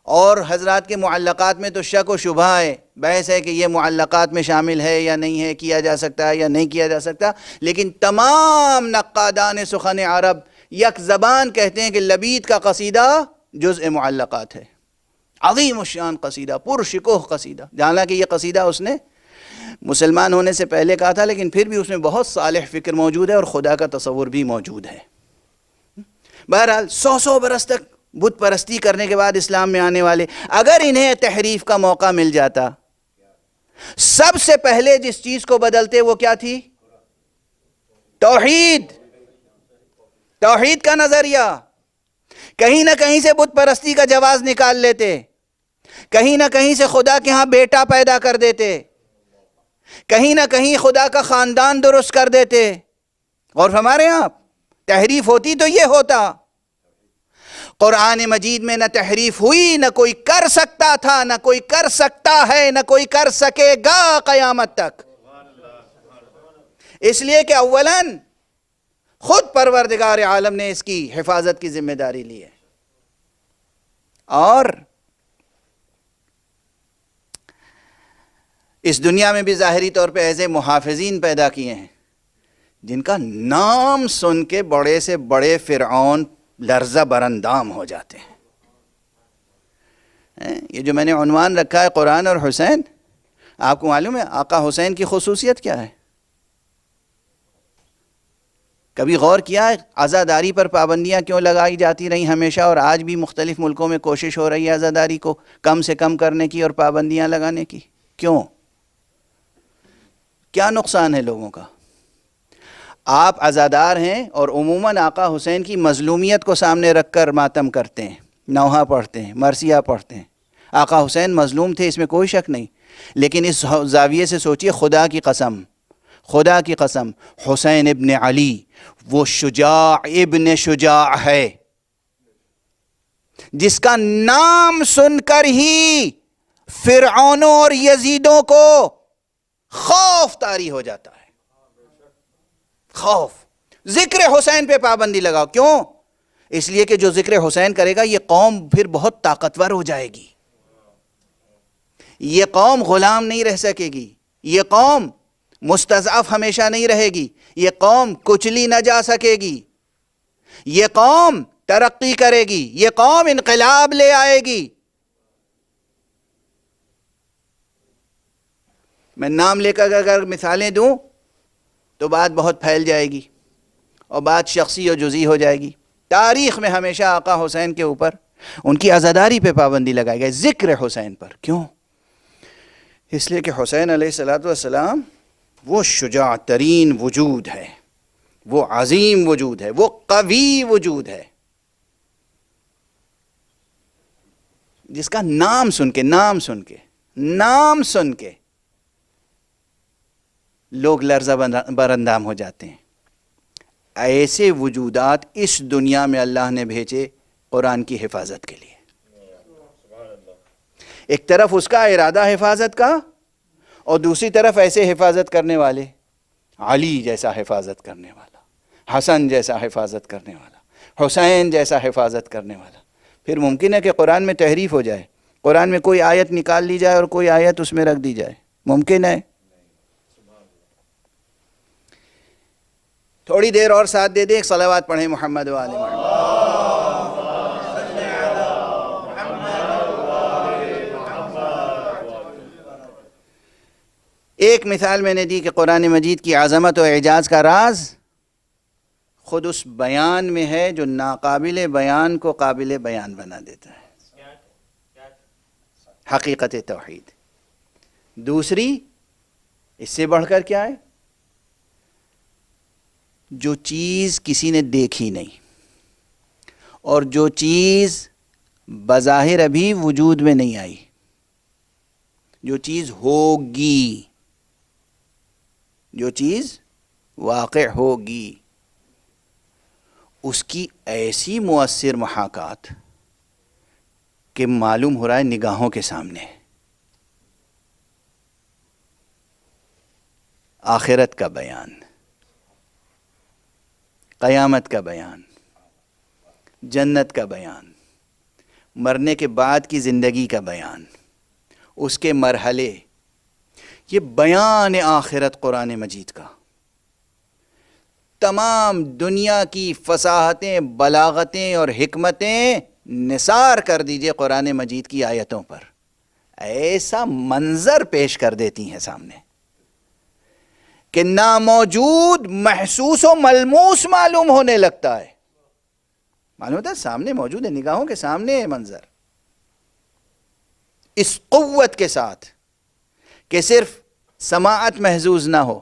اور حضرات کے معلقات میں تو شک و شبہ ہے، بحث ہے کہ یہ معلقات میں شامل ہے یا نہیں ہے، کیا جا سکتا ہے یا نہیں کیا جا سکتا، لیکن تمام نقادان سخن عرب یک زبان کہتے ہیں کہ لبید کا قصیدہ جزء معلقات ہے. عظیم الشان قصیدہ، پرشکوہ قصیدہ، حالانکہ یہ قصیدہ اس نے مسلمان ہونے سے پہلے کہا تھا، لیکن پھر بھی اس میں بہت صالح فکر موجود ہے اور خدا کا تصور بھی موجود ہے. بہرحال 100 برس تک بت پرستی کرنے کے بعد اسلام میں آنے والے، اگر انہیں تحریف کا موقع مل جاتا، سب سے پہلے جس چیز کو بدلتے وہ کیا تھی؟ توحید، توحید کا نظریہ. کہیں نہ کہیں سے بت پرستی کا جواز نکال لیتے، کہیں نہ کہیں سے خدا کے ہاں بیٹا پیدا کر دیتے، کہیں نہ کہیں خدا کا خاندان درست کر دیتے. اور ہمارے ہاں تحریف ہوتی تو یہ ہوتا. قرآن مجید میں نہ تحریف ہوئی، نہ کوئی کر سکتا تھا، نہ کوئی کر سکتا ہے، نہ کوئی کر سکے گا قیامت تک. اس لیے کہ اولاً خود پروردگار عالم نے اس کی حفاظت کی ذمہ داری لی ہے، اور اس دنیا میں بھی ظاہری طور پہ ایسے محافظین پیدا کیے ہیں جن کا نام سن کے بڑے سے بڑے فرعون لرزہ برندام ہو جاتے ہیں. یہ جو میں نے عنوان رکھا ہے قرآن اور حسین، آپ کو معلوم ہے آقا حسین کی خصوصیت کیا ہے؟ کبھی غور کیا ہے عزاداری پر پابندیاں کیوں لگائی جاتی رہی ہمیشہ، اور آج بھی مختلف ملکوں میں کوشش ہو رہی ہے عزاداری کو کم سے کم کرنے کی اور پابندیاں لگانے کی؟ کیوں؟ کیا نقصان ہے لوگوں کا؟ آپ عزادار ہیں اور عموماً آقا حسین کی مظلومیت کو سامنے رکھ کر ماتم کرتے ہیں، نوحہ پڑھتے ہیں، مرثیہ پڑھتے ہیں. آقا حسین مظلوم تھے، اس میں کوئی شک نہیں، لیکن اس زاویے سے سوچئے، خدا کی قسم، خدا کی قسم، حسین ابن علی وہ شجاع ابن شجاع ہے جس کا نام سن کر ہی فرعونوں اور یزیدوں کو خوف طاری ہو جاتا ہے. خوف. ذکر حسین پہ پابندی لگاؤ. کیوں؟ اس لیے کہ جو ذکر حسین کرے گا یہ قوم پھر بہت طاقتور ہو جائے گی. یہ قوم غلام نہیں رہ سکے گی. یہ قوم مستضعف ہمیشہ نہیں رہے گی. یہ قوم کچلی نہ جا سکے گی. یہ قوم ترقی کرے گی. یہ قوم انقلاب لے آئے گی. میں نام لے کر اگر مثالیں دوں تو بات بہت پھیل جائے گی اور بات شخصی اور جزئی ہو جائے گی. تاریخ میں ہمیشہ آقا حسین کے اوپر ان کی عزاداری پہ پابندی لگائی گئی، ذکر حسین پر. کیوں؟ اس لیے کہ حسین علیہ السلام وہ شجاع ترین وجود ہے، وہ عظیم وجود ہے، وہ قوی وجود ہے، جس کا نام سن کے لوگ لرزہ براندام ہو جاتے ہیں. ایسے وجودات اس دنیا میں اللہ نے بھیجے قرآن کی حفاظت کے لیے. ایک طرف اس کا ارادہ حفاظت کا اور دوسری طرف ایسے حفاظت کرنے والے، علی جیسا حفاظت کرنے والا، حسن جیسا حفاظت کرنے والا، حسین جیسا حفاظت کرنے والا. پھر ممکن ہے کہ قرآن میں تحریف ہو جائے، قرآن میں کوئی آیت نکال لی جائے اور کوئی آیت اس میں رکھ دی جائے. ممکن ہے. تھوڑی دیر اور ساتھ دے دیں، ایک صلوات پڑھیں محمد و آل محمد. ایک مثال میں نے دی کہ قرآن مجید کی عظمت و اعجاز کا راز خود اس بیان میں ہے جو ناقابل بیان کو قابل بیان بنا دیتا ہے، حقیقت توحید. دوسری اس سے بڑھ کر کیا ہے؟ جو چیز کسی نے دیکھی نہیں اور جو چیز بظاہر ابھی وجود میں نہیں آئی، جو چیز ہوگی، جو چیز واقع ہوگی، اس کی ایسی مؤثر محاکات کہ معلوم ہو رہا ہے نگاہوں کے سامنے. آخرت کا بیان، قیامت کا بیان، جنت کا بیان، مرنے کے بعد کی زندگی کا بیان، اس کے مرحلے، یہ بیان آخرت قرآن مجید کا. تمام دنیا کی فصاحتیں، بلاغتیں اور حکمتیں نثار کر دیجئے قرآن مجید کی آیتوں پر. ایسا منظر پیش کر دیتی ہیں سامنے کہ ناموجود محسوس و ملموس معلوم ہونے لگتا ہے. معلوم ہوتا ہے سامنے موجود ہے، نگاہوں کے سامنے ہے منظر. اس قوت کے ساتھ کہ صرف سماعت محظوظ نہ ہو،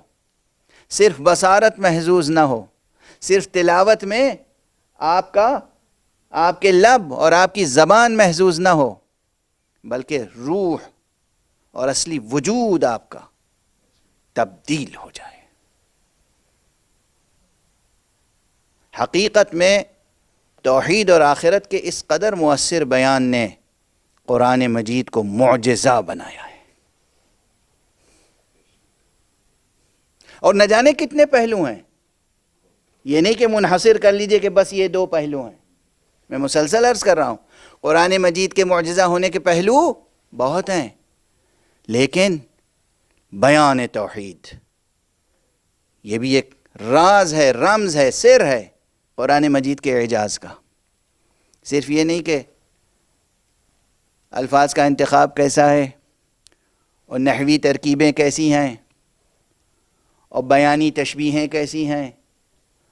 صرف بصارت محظوظ نہ ہو، صرف تلاوت میں آپ کے لب اور آپ کی زبان محظوظ نہ ہو، بلکہ روح اور اصلی وجود آپ کا تبدیل ہو جائے. حقیقت میں توحید اور آخرت کے اس قدر مؤثر بیان نے قرآن مجید کو معجزہ بنایا ہے. اور نہ جانے کتنے پہلو ہیں. یہ نہیں کہ منحصر کر لیجئے کہ بس یہ 2 پہلو ہیں. میں مسلسل عرض کر رہا ہوں قرآن مجید کے معجزہ ہونے کے پہلو بہت ہیں، لیکن بیان توحید یہ بھی ایک راز ہے، رمز ہے، سر ہے قرآن مجید کے اعجاز کا. صرف یہ نہیں کہ الفاظ کا انتخاب کیسا ہے اور نحوی ترکیبیں کیسی ہیں اور بیانی تشبیہیں کیسی ہیں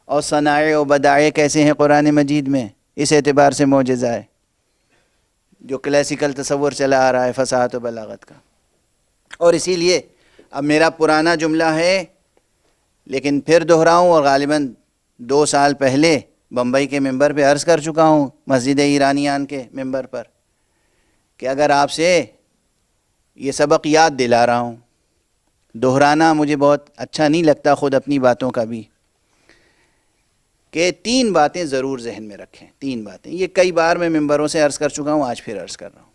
اور صنائع و بدائع کیسے ہیں قرآن مجید میں، اس اعتبار سے معجزہ ہے. جو کلاسیکل تصور چلا آ رہا ہے فصاحت و بلاغت کا. اور اسی لیے اب میرا پرانا جملہ ہے لیکن پھر دہراؤں، اور غالباً 2 سال پہلے بمبئی کے ممبر پہ عرض کر چکا ہوں، مسجد ایرانیان کے ممبر پر، کہ اگر آپ سے یہ سبق یاد دلا رہا ہوں، دہرانا مجھے بہت اچھا نہیں لگتا خود اپنی باتوں کا بھی، کہ 3 باتیں ضرور ذہن میں رکھیں. 3 باتیں، یہ کئی بار میں ممبروں سے عرض کر چکا ہوں، آج پھر عرض کر رہا ہوں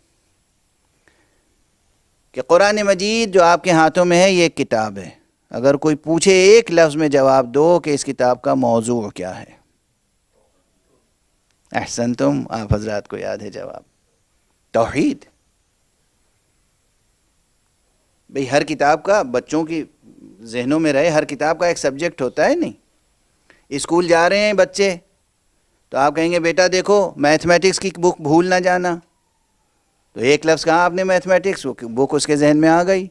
کہ قرآن مجید جو آپ کے ہاتھوں میں ہے یہ ایک کتاب ہے، اگر کوئی پوچھے ایک لفظ میں جواب دو کہ اس کتاب کا موضوع کیا ہے. احسنتم، آپ حضرات کو یاد ہے جواب. توحید. بھئی ہر کتاب کا بچوں کی ذہنوں میں رہے، ہر کتاب کا ایک سبجیکٹ ہوتا ہے. نہیں، اسکول جا رہے ہیں بچے تو آپ کہیں گے بیٹا دیکھو میتھمیٹکس کی بک بھول نہ جانا، تو ایک لفظ کہا آپ نے میتھمیٹکس، بک اس کے ذہن میں آ گئی.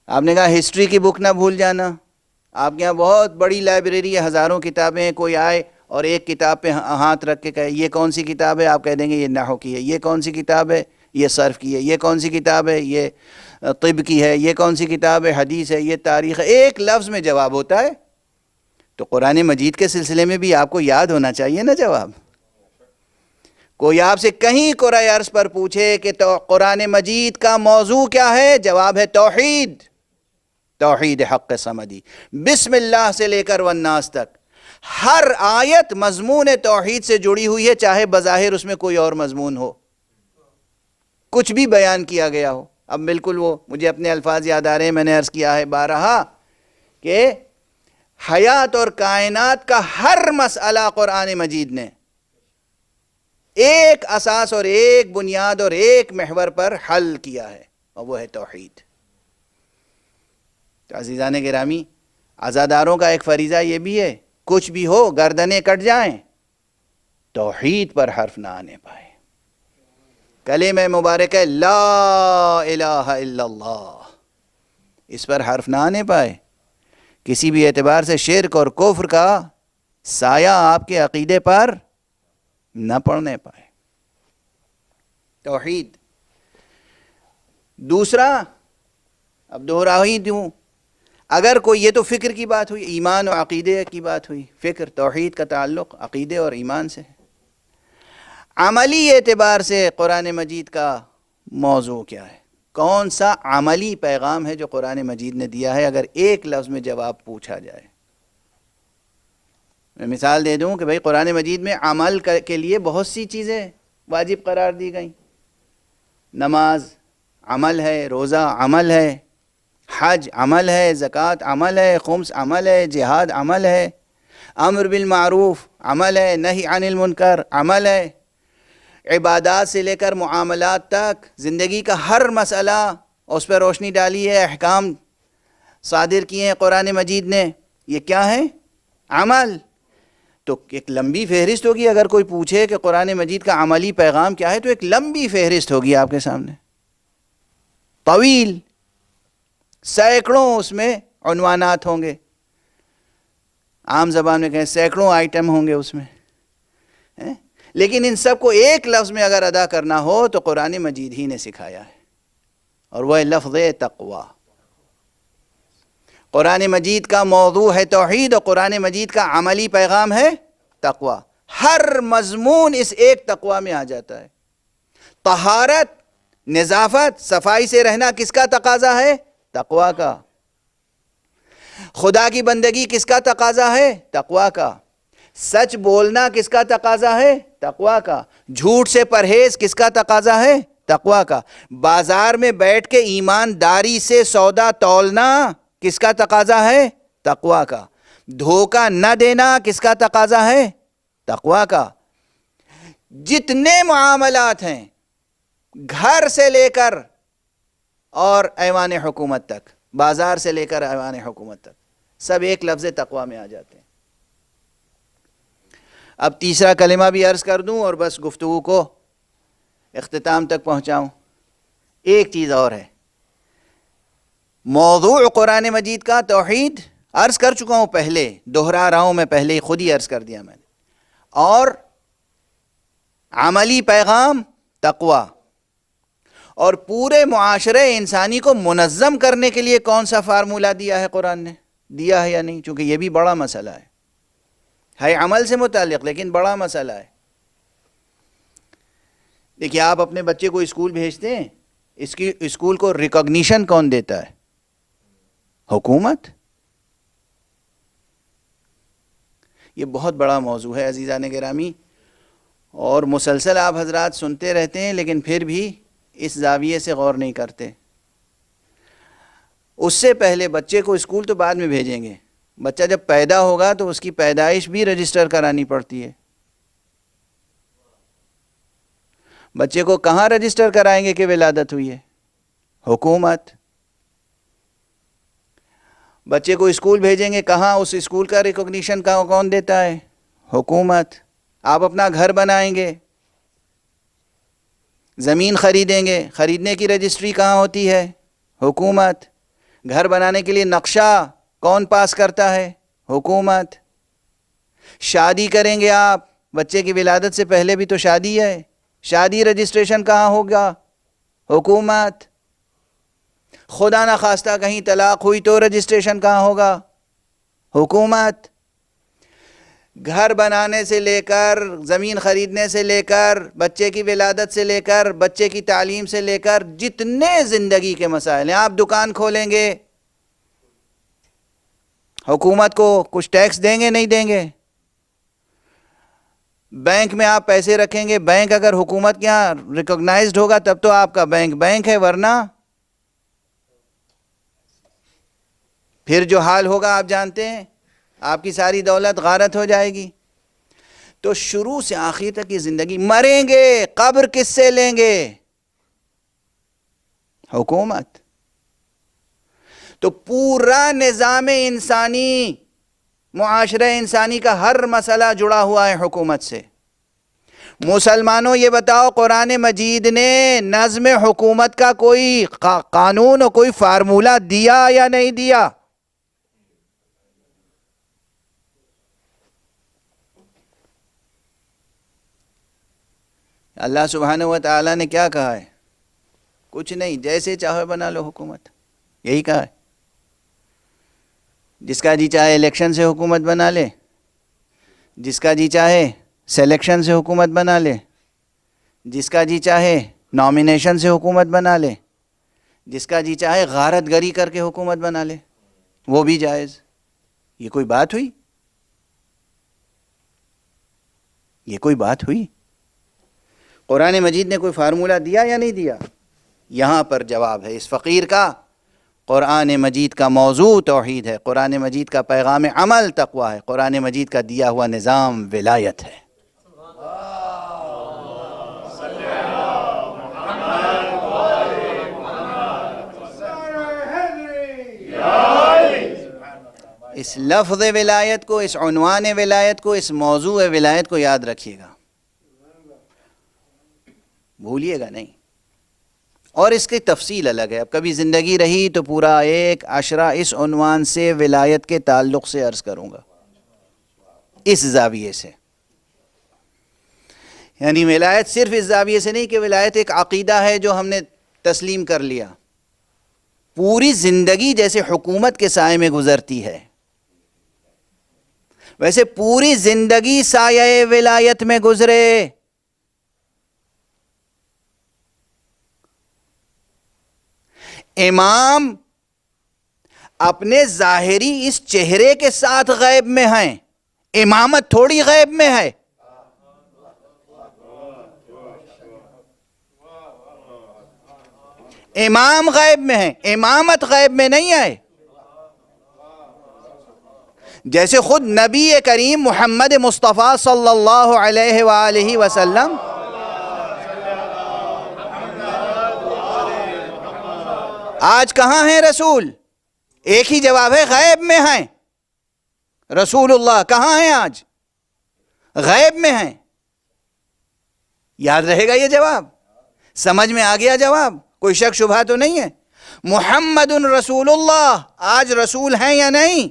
آپ نے کہا ہسٹری کی بک نہ بھول جانا. آپ کے یہاں بہت بڑی لائبریری ہے، ہزاروں کتابیں، کوئی آئے اور ایک کتاب پہ ہاتھ رکھ کے کہے یہ کون سی کتاب ہے، آپ کہہ دیں گے یہ نحو کی ہے. یہ کون سی کتاب ہے، یہ صرف کی ہے. یہ کون سی کتاب ہے، یہ طب کی ہے. یہ کون سی کتاب ہے، حدیث ہے. یہ تاریخ ہے. ایک لفظ میں جواب ہوتا ہے. تو قرآن مجید کے سلسلے میں بھی آپ کو یاد ہونا چاہیے نا جواب. کوئی آپ سے کہیں قرآن عرض پر پوچھے کہ تو قرآن مجید کا موضوع کیا ہے، جواب ہے توحید. توحید حق صمدی. بسم اللہ سے لے کر والناس تک ہر آیت مضمون توحید سے جڑی ہوئی ہے، چاہے بظاہر اس میں کوئی اور مضمون ہو، کچھ بھی بیان کیا گیا ہو. اب بالکل وہ مجھے اپنے الفاظ یاد آ رہے ہیں، میں نے عرض کیا ہے بارہا کہ حیات اور کائنات کا ہر مسئلہ قرآن مجید نے ایک اساس اور ایک بنیاد اور ایک محور پر حل کیا ہے، اور وہ ہے توحید. تو عزیزان گرامی، عزاداروں کا ایک فریضہ یہ بھی ہے، کچھ بھی ہو گردنیں کٹ جائیں، توحید پر حرف نہ آنے پائے. کلمہ مبارک ہے لا الہ الا اللہ، اس پر حرف نہ آنے پائے. کسی بھی اعتبار سے شرک اور کفر کا سایہ آپ کے عقیدے پر نہ پڑنے پائے. توحید. دوسرا، اب دوہرا ہی دوں، اگر کوئی، یہ تو فکر کی بات ہوئی، ایمان و عقیدے کی بات ہوئی. فکر، توحید کا تعلق عقیدے اور ایمان سے ہے. عملی اعتبار سے قرآن مجید کا موضوع کیا ہے، کون سا عملی پیغام ہے جو قرآن مجید نے دیا ہے، اگر ایک لفظ میں جواب پوچھا جائے. میں مثال دے دوں کہ بھئی قرآن مجید میں عمل کے لیے بہت سی چیزیں واجب قرار دی گئیں. نماز عمل ہے، روزہ عمل ہے، حج عمل ہے، زکوٰۃ عمل ہے، خمس عمل ہے، جہاد عمل ہے، امر بالمعروف عمل ہے، نہی عن المنکر عمل ہے. عبادات سے لے کر معاملات تک زندگی کا ہر مسئلہ اس پر روشنی ڈالی ہے، احکام صادر کیے ہیں قرآن مجید نے. یہ کیا ہے؟ عمل. تو ایک لمبی فہرست ہوگی. اگر کوئی پوچھے کہ قرآن مجید کا عملی پیغام کیا ہے، تو ایک لمبی فہرست ہوگی آپ کے سامنے، طویل، سینکڑوں اس میں عنوانات ہوں گے. عام زبان میں کہیں سینکڑوں آئٹم ہوں گے اس میں. لیکن ان سب کو ایک لفظ میں اگر ادا کرنا ہو تو قرآن مجید ہی نے سکھایا ہے، اور وہ ہے لفظ تقوی. قرآن مجید کا موضوع ہے توحید، اور قرآن مجید کا عملی پیغام ہے تقوی. ہر مضمون اس ایک تقوی میں آ جاتا ہے. طہارت، نظافت، صفائی سے رہنا کس کا تقاضا ہے؟ تقوی کا. خدا کی بندگی کس کا تقاضا ہے؟ تقوی کا. سچ بولنا کس کا تقاضا ہے؟ تقوی کا. جھوٹ سے پرہیز کس کا تقاضا ہے؟ تقوی کا. بازار میں بیٹھ کے ایمانداری سے سودا تولنا کس کا تقاضا ہے؟ تقوی کا. دھوکہ نہ دینا کس کا تقاضا ہے؟ تقوی کا. جتنے معاملات ہیں گھر سے لے کر اور ایوان حکومت تک، بازار سے لے کر ایوان حکومت تک، سب ایک لفظ تقوی میں آ جاتے ہیں. اب تیسرا کلمہ بھی عرض کر دوں اور بس گفتگو کو اختتام تک پہنچاؤں. ایک چیز اور ہے، موضوع قرآن مجید کا توحید عرض کر چکا ہوں پہلے، دہرا رہا ہوں میں، پہلے خود ہی عرض کر دیا میں نے. اور عملی پیغام تقوی. اور پورے معاشرے انسانی کو منظم کرنے کے لیے کون سا فارمولہ دیا ہے قرآن نے؟ دیا ہے یا نہیں؟ چونکہ یہ بھی بڑا مسئلہ ہے عمل سے متعلق، لیکن بڑا مسئلہ ہے. دیکھیے، آپ اپنے بچے کو اسکول بھیجتے ہیں، اس کی اسکول کو ریکگنیشن کون دیتا ہے؟ حکومت. یہ بہت بڑا موضوع ہے عزیزان گرامی، اور مسلسل آپ حضرات سنتے رہتے ہیں، لیکن پھر بھی اس زاویے سے غور نہیں کرتے. اس سے پہلے بچے کو اسکول تو بعد میں بھیجیں گے، بچہ جب پیدا ہوگا تو اس کی پیدائش بھی رجسٹر کرانی پڑتی ہے۔ بچے کو کہاں رجسٹر کرائیں گے کہ ولادت ہوئی ہے؟ حکومت۔ بچے کو اسکول بھیجیں گے، کہاں اس اسکول کا ریکگنیشن کون دیتا ہے؟ حکومت۔ آپ اپنا گھر بنائیں گے، زمین خریدیں گے، خریدنے کی رجسٹری کہاں ہوتی ہے؟ حکومت۔ گھر بنانے کے لیے نقشہ کون پاس کرتا ہے؟ حکومت۔ شادی کریں گے آپ، بچے کی ولادت سے پہلے بھی تو شادی ہے، شادی رجسٹریشن کہاں ہوگا؟ حکومت۔ خدا نخواستہ کہیں طلاق ہوئی تو رجسٹریشن کہاں ہوگا؟ حکومت۔ گھر بنانے سے لے کر، زمین خریدنے سے لے کر، بچے کی ولادت سے لے کر، بچے کی تعلیم سے لے کر، جتنے زندگی کے مسائل ہیں، آپ دکان کھولیں گے، حکومت کو کچھ ٹیکس دیں گے نہیں دیں گے؟ بینک میں آپ پیسے رکھیں گے، بینک اگر حکومت کے یہاں ریکگنائزڈ ہوگا تب تو آپ کا بینک بینک ہے، ورنہ پھر جو حال ہوگا آپ جانتے ہیں، آپ کی ساری دولت غارت ہو جائے گی۔ تو شروع سے آخر تک کی زندگی، مریں گے قبر کس سے لیں گے؟ حکومت۔ تو پورا نظام انسانی، معاشرہ انسانی کا ہر مسئلہ جڑا ہوا ہے حکومت سے۔ مسلمانوں یہ بتاؤ، قرآن مجید نے نظم حکومت کا کوئی قانون اور کوئی فارمولہ دیا یا نہیں دیا؟ اللہ سبحانہ و تعالیٰ نے کیا کہا ہے؟ کچھ نہیں، جیسے چاہے بنا لو حکومت، یہی کہا ہے۔ جس کا جی چاہے الیکشن سے حکومت بنا لے، جس کا جی چاہے سلیکشن سے حکومت بنا لے، جس کا جی چاہے نامینیشن سے حکومت بنا لے، جس کا جی چاہے غارت گری کر کے حکومت بنا لے، وہ بھی جائز۔ یہ کوئی بات ہوئی؟ یہ کوئی بات ہوئی؟ قرآن مجید نے کوئی فارمولہ دیا یا نہیں دیا؟ یہاں پر جواب ہے اس فقیر کا۔ قرآن مجید کا موضوع توحید ہے، قرآن مجید کا پیغام عمل تقویٰ ہے، قرآن مجید کا دیا ہوا نظام ولایت ہے۔ اس لفظ ولایت کو، اس عنوان ولایت کو، اس موضوع ولایت کو یاد رکھیے گا، بھولیے گا نہیں۔ اور اس کی تفصیل الگ ہے، اب کبھی زندگی رہی تو پورا ایک عشرہ اس عنوان سے ولایت کے تعلق سے عرض کروں گا، اس زاویے سے۔ یعنی ولایت صرف اس زاویے سے نہیں کہ ولایت ایک عقیدہ ہے جو ہم نے تسلیم کر لیا، پوری زندگی جیسے حکومت کے سائے میں گزرتی ہے ویسے پوری زندگی سایہ ولایت میں گزرے۔ امام اپنے ظاہری اس چہرے کے ساتھ غیب میں ہیں، امامت تھوڑی غیب میں ہے۔ امام غیب میں ہے، امامت غیب میں نہیں ہے۔ جیسے خود نبی کریم محمد مصطفیٰ صلی اللہ علیہ وآلہ وسلم آج کہاں ہیں رسول؟ ایک ہی جواب ہے، غیب میں ہیں۔ رسول اللہ کہاں ہیں آج؟ غیب میں ہیں۔ یاد رہے گا یہ جواب؟ سمجھ میں آ گیا جواب؟ کوئی شک شبہ تو نہیں ہے؟ محمد رسول اللہ آج رسول ہیں یا نہیں؟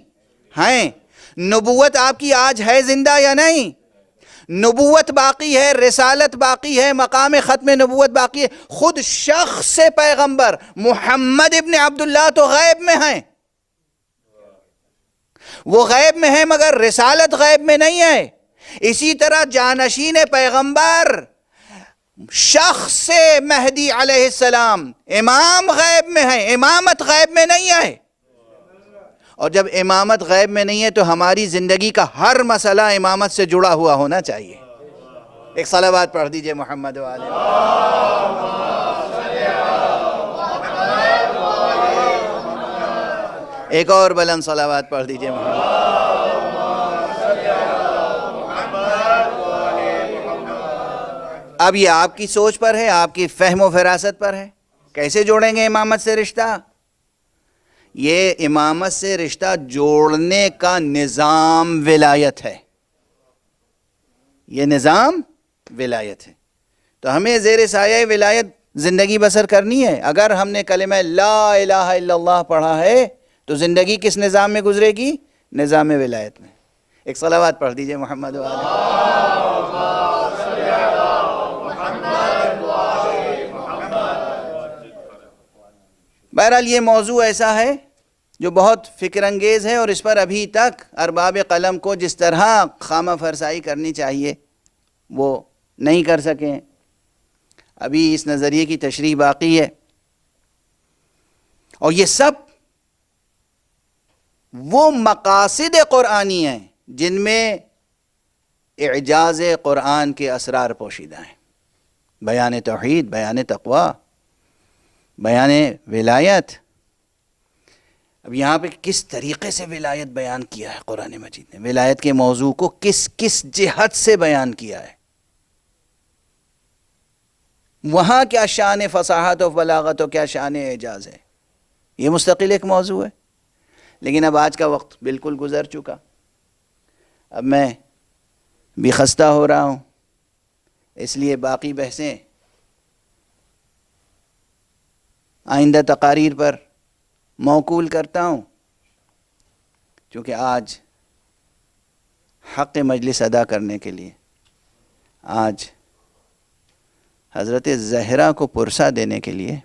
ہیں۔ نبوت آپ کی آج ہے زندہ یا نہیں؟ نبوت باقی ہے، رسالت باقی ہے، مقام ختم نبوت باقی ہے۔ خود شخص پیغمبر محمد ابن عبداللہ تو غیب میں ہیں، وہ غیب میں ہیں مگر رسالت غیب میں نہیں ہے۔ اسی طرح جانشین پیغمبر شخص مہدی علیہ السلام امام غیب میں ہیں، امامت غیب میں نہیں ہے۔ اور جب امامت غیب میں نہیں ہے تو ہماری زندگی کا ہر مسئلہ امامت سے جڑا ہوا ہونا چاہیے۔ ایک صلوات پڑھ دیجئے محمد وآلہ۔ ایک اور بلند صلوات پڑھ دیجئے اب یہ آپ کی سوچ پر ہے، آپ کی فہم و فراست پر ہے، کیسے جوڑیں گے امامت سے رشتہ؟ یہ امامت سے رشتہ جوڑنے کا نظام ولایت ہے، یہ نظام ولایت ہے۔ تو ہمیں زیر سایہ ولایت زندگی بسر کرنی ہے۔ اگر ہم نے کلمہ لا الہ الا اللہ پڑھا ہے تو زندگی کس نظام میں گزرے گی؟ نظام ولایت میں۔ ایک صلوات پڑھ دیجئے محمد و آلہ۔ بہرحال یہ موضوع ایسا ہے جو بہت فکر انگیز ہے، اور اس پر ابھی تک ارباب قلم کو جس طرح خامہ فرسائی کرنی چاہیے وہ نہیں کر سکیں۔ ابھی اس نظریے کی تشریح باقی ہے، اور یہ سب وہ مقاصد قرآنی ہیں جن میں اعجاز قرآن کے اسرار پوشیدہ ہیں۔ بیان توحید، بیان تقوی، بیان ولایت۔ اب یہاں پہ کس طریقے سے ولایت بیان کیا ہے قرآن مجید نے، ولایت کے موضوع کو کس کس جہت سے بیان کیا ہے، وہاں کیا شان فصاحت و بلاغت و کیا شان اعجاز ہے، یہ مستقل ایک موضوع ہے۔ لیکن اب آج کا وقت بالکل گزر چکا، اب میں بھی خستہ ہو رہا ہوں، اس لیے باقی بحثیں آئندہ تقاریر پر موکول کرتا ہوں، چونکہ آج حق مجلس ادا کرنے کے لیے، آج حضرت زہرا کو پرسہ دینے کے لیے،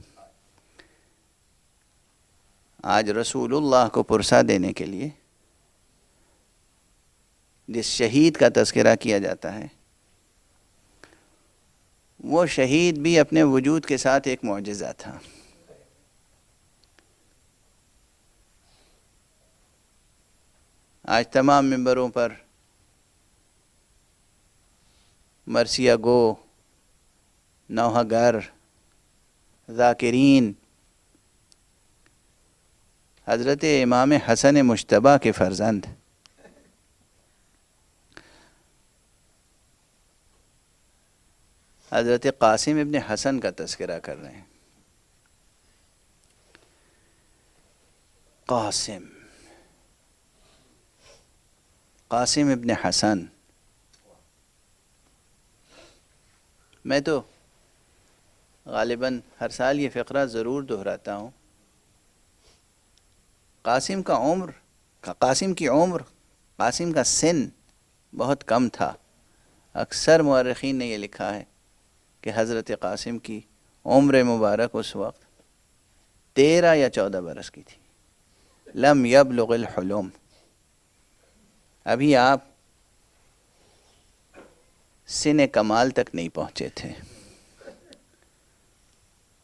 آج رسول اللہ کو پرسہ دینے کے لیے جس شہید کا تذکرہ کیا جاتا ہے، وہ شہید بھی اپنے وجود کے ساتھ ایک معجزہ تھا۔ آج تمام ممبروں پر مرثیہ گو، نوحہ گر، ذاکرین حضرت امام حسن مجتبیٰ کے فرزند حضرت قاسم ابن حسن کا تذکرہ کر رہے ہیں۔ قاسم ابن حسن، میں تو غالباً ہر سال یہ فقرہ ضرور دہراتا ہوں۔ قاسم کی عمر، قاسم کا سن بہت کم تھا۔ اکثر مورخین نے یہ لکھا ہے کہ حضرت قاسم کی عمر مبارک اس وقت 13 یا 14 برس کی تھی۔ لم یبلغ الحلم، ابھی آپ سن کمال تک نہیں پہنچے تھے،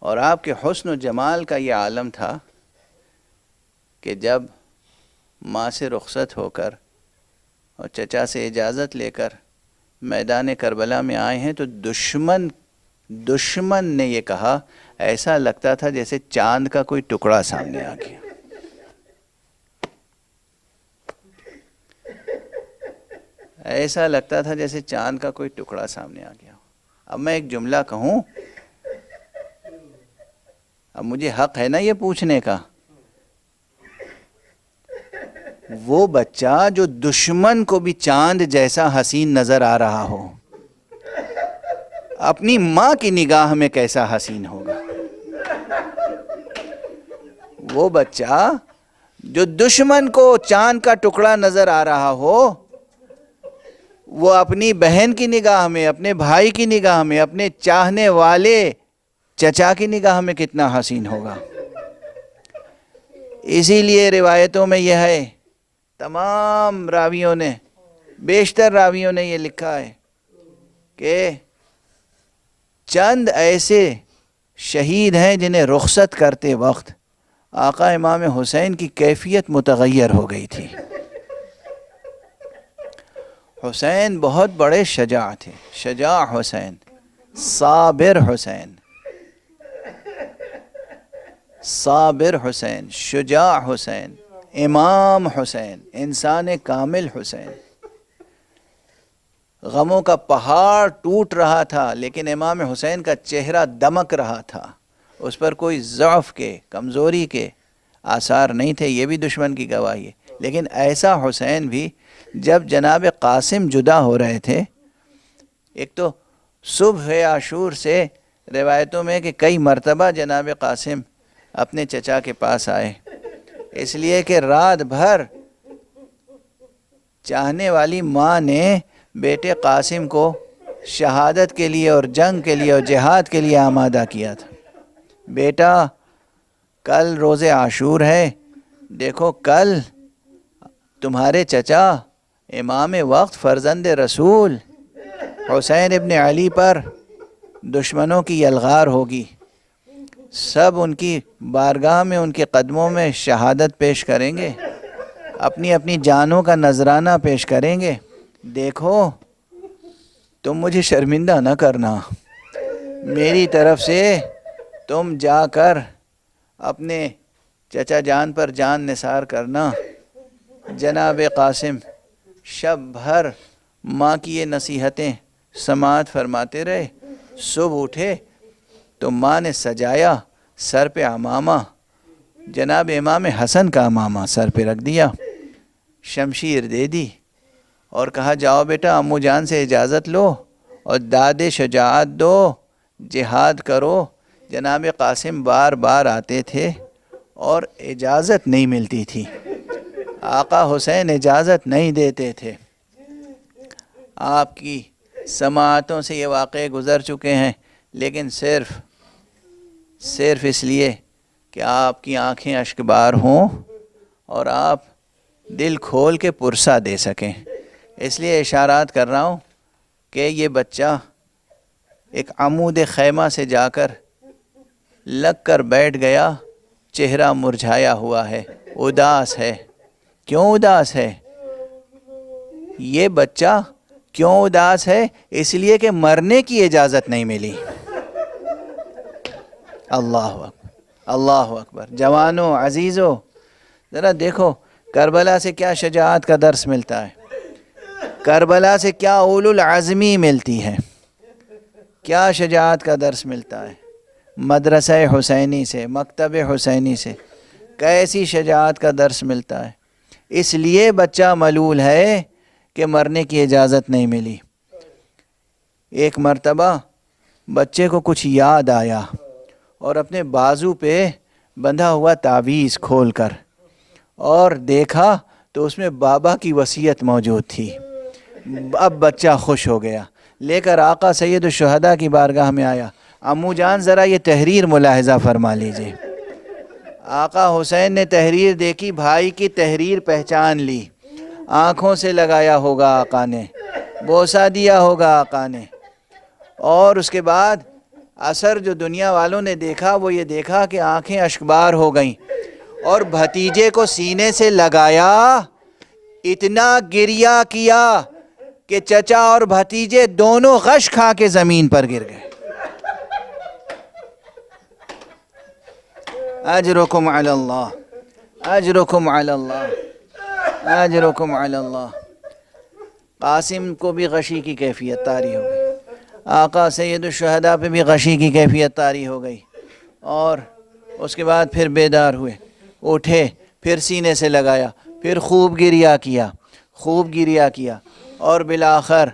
اور آپ کے حسن و جمال کا یہ عالم تھا کہ جب ماں سے رخصت ہو کر اور چچا سے اجازت لے کر میدان کربلا میں آئے ہیں تو دشمن نے یہ کہا، ایسا لگتا تھا جیسے چاند کا کوئی ٹکڑا سامنے آ گیا۔ ایسا لگتا تھا جیسے چاند کا کوئی ٹکڑا سامنے آ گیا۔ اب میں ایک جملہ کہوں، اب مجھے حق ہے نا یہ پوچھنے کا، وہ بچہ جو دشمن کو بھی چاند جیسا حسین نظر آ رہا ہو، اپنی ماں کی نگاہ میں کیسا حسین ہوگا؟ وہ بچہ جو دشمن کو چاند کا ٹکڑا نظر آ رہا ہو، وہ اپنی بہن کی نگاہ میں، اپنے بھائی کی نگاہ میں، اپنے چاہنے والے چچا کی نگاہ میں کتنا حسین ہوگا۔ اسی لیے روایتوں میں یہ ہے، تمام راویوں نے، بیشتر راویوں نے یہ لکھا ہے کہ چند ایسے شہید ہیں جنہیں رخصت کرتے وقت آقا امام حسین کی کیفیت متغیر ہو گئی تھی۔ حسین بہت بڑے شجاع تھے، شجاع حسین، صابر حسین، صابر حسین، شجاع حسین، امام حسین، انسان کامل حسین، غموں کا پہاڑ ٹوٹ رہا تھا لیکن امام حسین کا چہرہ دمک رہا تھا، اس پر کوئی ضعف کے، کمزوری کے آثار نہیں تھے، یہ بھی دشمن کی گواہی ہے۔ لیکن ایسا حسین بھی جب جناب قاسم جدا ہو رہے تھے، ایک تو صبح عاشور سے روایتوں میں کہ کئی مرتبہ جناب قاسم اپنے چچا کے پاس آئے، اس لیے کہ رات بھر چاہنے والی ماں نے بیٹے قاسم کو شہادت کے لیے اور جنگ کے لیے اور جہاد کے لیے آمادہ کیا تھا۔ بیٹا کل روز عاشور ہے، دیکھو کل تمہارے چچا امام وقت فرزند رسول حسین ابن علی پر دشمنوں کی یلغار ہوگی، سب ان کی بارگاہ میں، ان کے قدموں میں شہادت پیش کریں گے، اپنی اپنی جانوں کا نذرانہ پیش کریں گے، دیکھو تم مجھے شرمندہ نہ کرنا، میری طرف سے تم جا کر اپنے چچا جان پر جان نثار کرنا۔ جناب قاسم شب بھر ماں کی یہ نصیحتیں سماعت فرماتے رہے، صبح اٹھے تو ماں نے سجایا، سر پہ عمامہ، جناب امام حسن کا عمامہ سر پہ رکھ دیا، شمشیر دے دی اور کہا جاؤ بیٹا امو جان سے اجازت لو اور داد شجاعت دو، جہاد کرو۔ جناب قاسم بار بار آتے تھے اور اجازت نہیں ملتی تھی، آقا حسین اجازت نہیں دیتے تھے۔ آپ کی سماعتوں سے یہ واقعے گزر چکے ہیں، لیکن صرف اس لیے کہ آپ کی آنکھیں اشکبار ہوں اور آپ دل کھول کے پرسہ دے سکیں، اس لیے اشارات کر رہا ہوں کہ یہ بچہ ایک عمود خیمہ سے جا کر لگ کر بیٹھ گیا، چہرہ مرجھایا ہوا ہے، اداس ہے۔ کیوں اداس ہے یہ بچہ؟ کیوں اداس ہے؟ اس لیے کہ مرنے کی اجازت نہیں ملی۔ اللہ اکبر، اللہ اکبر۔ جوانوں، عزیزوں، ذرا دیکھو کربلا سے کیا شجاعت کا درس ملتا ہے، کربلا سے کیا اولو العزمی ملتی ہے، کیا شجاعت کا درس ملتا ہے۔ مدرسہ حسینی سے، مکتب حسینی سے کیسی شجاعت کا درس ملتا ہے۔ اس لیے بچہ ملول ہے کہ مرنے کی اجازت نہیں ملی۔ ایک مرتبہ بچے کو کچھ یاد آیا اور اپنے بازو پہ بندھا ہوا تعویذ کھول کر اور دیکھا تو اس میں بابا کی وصیت موجود تھی۔ اب بچہ خوش ہو گیا، لے کر آقا سید الشہداء کی بارگاہ میں آیا، امو جان ذرا یہ تحریر ملاحظہ فرما لیجئے۔ آقا حسین نے تحریر دیکھی، بھائی کی تحریر پہچان لی، آنکھوں سے لگایا ہوگا آقا نے، بوسہ دیا ہوگا آقا نے، اور اس کے بعد اثر جو دنیا والوں نے دیکھا وہ یہ دیکھا کہ آنکھیں اشکبار ہو گئیں اور بھتیجے کو سینے سے لگایا، اتنا گریہ کیا کہ چچا اور بھتیجے دونوں غش کھا کے زمین پر گر گئے۔ اجرکم علی اللہ، اجرکم علی اللہ، اجرکم علی اللہ۔ قاسم کو بھی غشی کی کیفیت طاری ہو گئی، آقا سید الشہداء پہ بھی غشی کی کیفیت طاری ہو گئی، اور اس کے بعد پھر بیدار ہوئے، اٹھے، پھر سینے سے لگایا، پھر خوب گریہ کیا، خوب گریہ کیا، اور بالآخر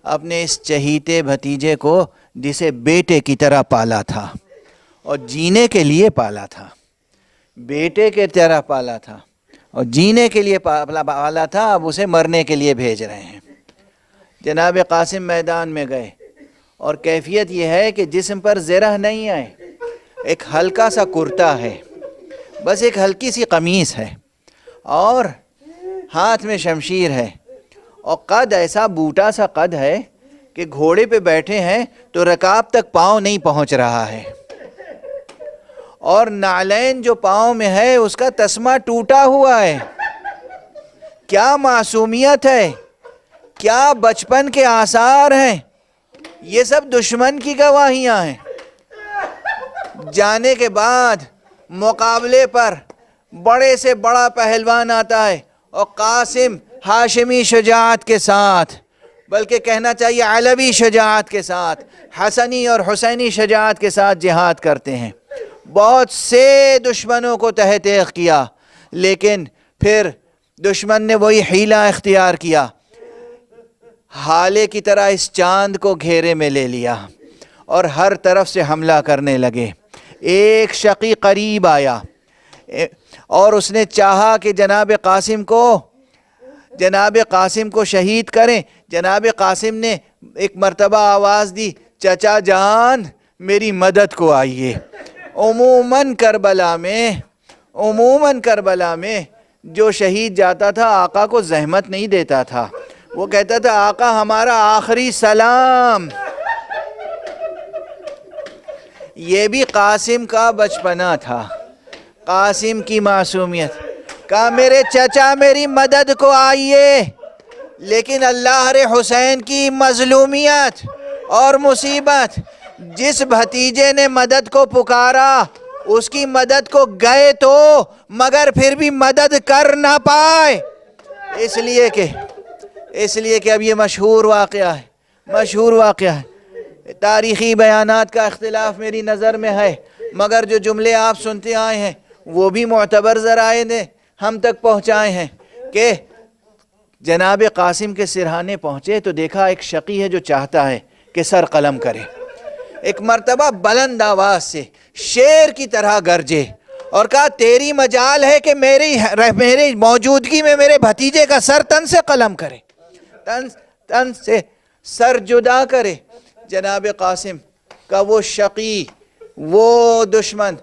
اپنے اس چہیتے بھتیجے کو جسے بیٹے کی طرح پالا تھا اور جینے کے لیے پالا تھا، بیٹے کے طرح پالا تھا اور جینے کے لیے پالا تھا، اب اسے مرنے کے لیے بھیج رہے ہیں۔ جناب قاسم میدان میں گئے اور کیفیت یہ ہے کہ جسم پر زرہ نہیں ہے، ایک ہلکا سا کرتا ہے، بس ایک ہلکی سی قمیص ہے، اور ہاتھ میں شمشیر ہے، اور قد ایسا بوٹا سا قد ہے کہ گھوڑے پہ بیٹھے ہیں تو رکاب تک پاؤں نہیں پہنچ رہا ہے، اور نعلین جو پاؤں میں ہے اس کا تسمہ ٹوٹا ہوا ہے۔ کیا معصومیت ہے، کیا بچپن کے آثار ہیں، یہ سب دشمن کی گواہیاں ہیں۔ جانے کے بعد مقابلے پر بڑے سے بڑا پہلوان آتا ہے اور قاسم ہاشمی شجاعت کے ساتھ، بلکہ کہنا چاہیے علوی شجاعت کے ساتھ، حسنی اور حسینی شجاعت کے ساتھ جہاد کرتے ہیں۔ بہت سے دشمنوں کو تحت تیغ کیا، لیکن پھر دشمن نے وہی حیلہ اختیار کیا، ہالے کی طرح اس چاند کو گھیرے میں لے لیا اور ہر طرف سے حملہ کرنے لگے۔ ایک شقی قریب آیا اور اس نے چاہا کہ جناب قاسم کو شہید کریں۔ جناب قاسم نے ایک مرتبہ آواز دی، چچا جان میری مدد کو آئیے۔ عموماً کربلا میں جو شہید جاتا تھا آقا کو زحمت نہیں دیتا تھا، وہ کہتا تھا آقا ہمارا آخری سلام۔ یہ بھی قاسم کا بچپنا تھا، قاسم کی معصومیت۔ کہا میرے چچا میری مدد کو آئیے، لیکن اللہ رے حسین کی مظلومیت اور مصیبت، جس بھتیجے نے مدد کو پکارا اس کی مدد کو گئے تو مگر پھر بھی مدد کر نہ پائے، اس لیے کہ اب یہ مشہور واقعہ ہے۔ تاریخی بیانات کا اختلاف میری نظر میں ہے، مگر جو جملے آپ سنتے آئے ہیں وہ بھی معتبر ذرائع نے ہم تک پہنچائے ہیں کہ جناب قاسم کے سرہانے پہنچے تو دیکھا ایک شقی ہے جو چاہتا ہے کہ سر قلم کرے۔ ایک مرتبہ بلند آواز سے شیر کی طرح گرجے اور کہا تیری مجال ہے کہ میری موجودگی میں میرے بھتیجے کا سر تن سے قلم کرے، تن سے سر جدا کرے۔ جناب قاسم کا وہ شقی، وہ دشمن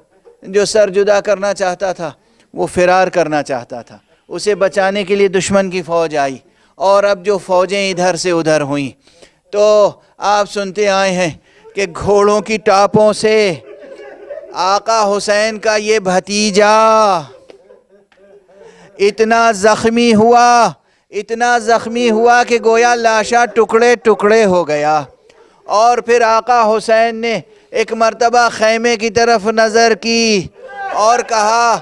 جو سر جدا کرنا چاہتا تھا، وہ فرار کرنا چاہتا تھا، اسے بچانے کے لیے دشمن کی فوج آئی، اور اب جو فوجیں ادھر سے ادھر ہوئیں تو آپ سنتے آئے ہیں کہ گھوڑوں کی ٹاپوں سے آقا حسین کا یہ بھتیجا اتنا زخمی ہوا کہ گویا لاشا ٹکڑے ٹکڑے ہو گیا۔ اور پھر آقا حسین نے ایک مرتبہ خیمے کی طرف نظر کی اور کہا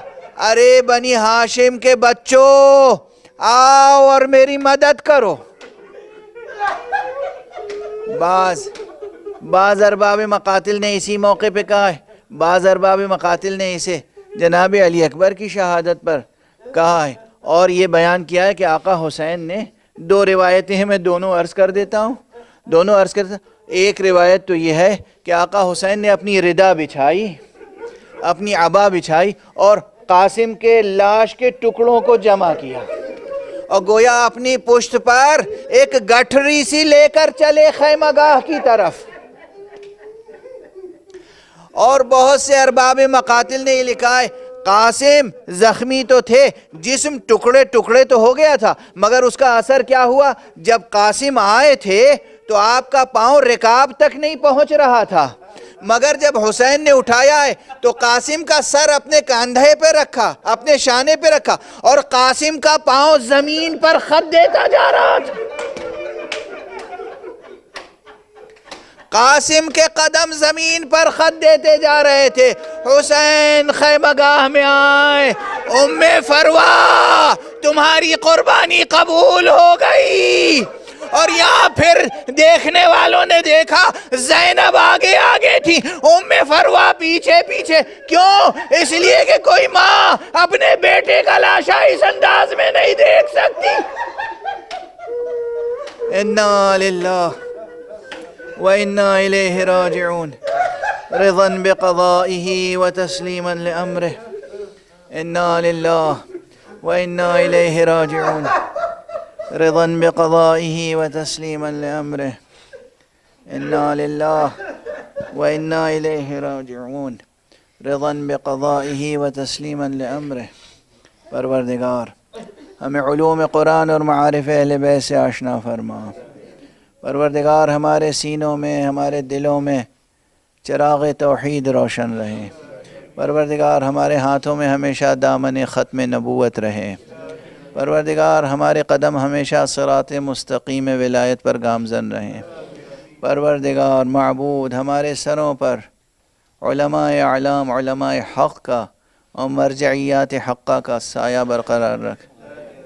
ارے بنی ہاشم کے بچوں آؤ اور میری مدد کرو۔ بعض ارباب مقاتل نے اسی موقع پہ کہا ہے، بعض ارباب مقاتل نے اسے جناب علی اکبر کی شہادت پر کہا ہے، اور یہ بیان کیا ہے کہ آقا حسین نے دو روایتیں ہیں، میں دونوں عرض کر دیتا ہوں۔ ایک روایت تو یہ ہے کہ آقا حسین نے اپنی ردا بچھائی، اپنی عبا بچھائی اور قاسم کے لاش کے ٹکڑوں کو جمع کیا، اور گویا اپنی پشت پر ایک گٹھری سی لے کر چلے خیمہ گاہ کی طرف۔ اور بہت سے ارباب مقاتل نے یہ لکھا ہے قاسم زخمی تو تھے، جسم ٹکڑے ٹکڑے تو ہو گیا تھا، مگر اس کا اثر کیا ہوا، جب قاسم آئے تھے تو آپ کا پاؤں رکاب تک نہیں پہنچ رہا تھا، مگر جب حسین نے اٹھایا ہے تو قاسم کا سر اپنے کاندھے پہ رکھا، اپنے شانے پہ رکھا، اور قاسم کا پاؤں زمین پر خط دیتا جا رہا تھا۔ قاسم کے قدم زمین پر خط دیتے جا رہے تھے۔ حسین خیمہ گاہ میں آئے، ام فروا تمہاری قربانی قبول ہو گئی، اور یہاں پھر دیکھنے والوں نے دیکھا زینب آگے آگے تھی، ام فروا پیچھے پیچھے۔ کیوں؟ اس لیے کہ کوئی ماں اپنے بیٹے کا لاشا اس انداز میں نہیں دیکھ سکتی۔ انا للہ وَإِنَّا إِلَيْهِ رَاجِعُونَ رِضًا بِقَضَائِهِ وَتَسْلِيمًا لِأَمْرِهِ إِنَّا لِلَّهِ وَإِنَّا إِلَيْهِ رَاجِعُونَ رِضًا بِقَضَائِهِ وَتَسْلِيمًا لِأَمْرِهِ إِنَّا لِلَّهِ وَإِنَّا إِلَيْهِ رَاجِعُونَ رِضًا بِقَضَائِهِ وَتَسْلِيمًا لِأَمْرِهِ۔ پروردگار ہمیں علوم قرآن اور معارف اہل بیت سے آشنا فرما۔ پروردگار ہمارے سینوں میں، ہمارے دلوں میں چراغ توحید روشن رہے۔ پروردگار ہمارے ہاتھوں میں ہمیشہ دامن ختم نبوت رہے۔ پروردگار ہمارے قدم ہمیشہ صراط مستقیم ولایت پر گامزن رہیں۔ پروردگار معبود ہمارے سروں پر علماء اعلام، علماء حق کا اور مرجعیات حقہ کا سایہ برقرار رکھ۔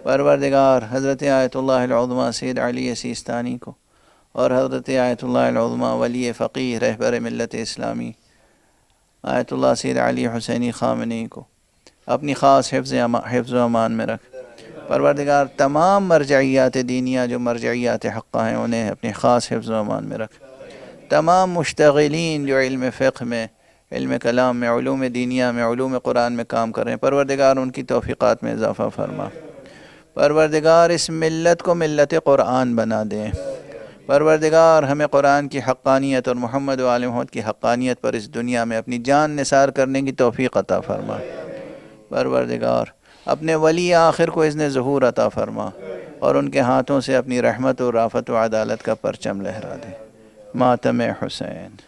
پروردگار حضرت آیت اللہ العظمیٰ سید علی سیستانی کو اور حضرت آیت اللہ العظمیٰ ولی فقیہ رہبر ملت اسلامی آیت اللہ سید علی حسینی خامنئی کو اپنی خاص حفظ و امان میں رکھ۔ پروردگار تمام مرجعیات دینیہ جو مرجعیات حقہ ہیں انہیں اپنی خاص حفظ و امان میں رکھ۔ تمام مشتغلین جو علم فقہ میں، علم کلام میں، علوم دینیہ میں، علوم قرآن میں کام کر رہے ہیں، پروردگار ان کی توفیقات میں اضافہ فرما۔ پروردگار اس ملت کو ملت قرآن بنا دیں۔ پروردگار ہمیں قرآن کی حقانیت اور محمد و آل محمد کی حقانیت پر اس دنیا میں اپنی جان نثار کرنے کی توفیق عطا فرما۔ پروردگار اپنے ولی آخر کو اذن ظہور عطا فرما اور ان کے ہاتھوں سے اپنی رحمت و رافت و عدالت کا پرچم لہرا دے۔ ماتم حسین۔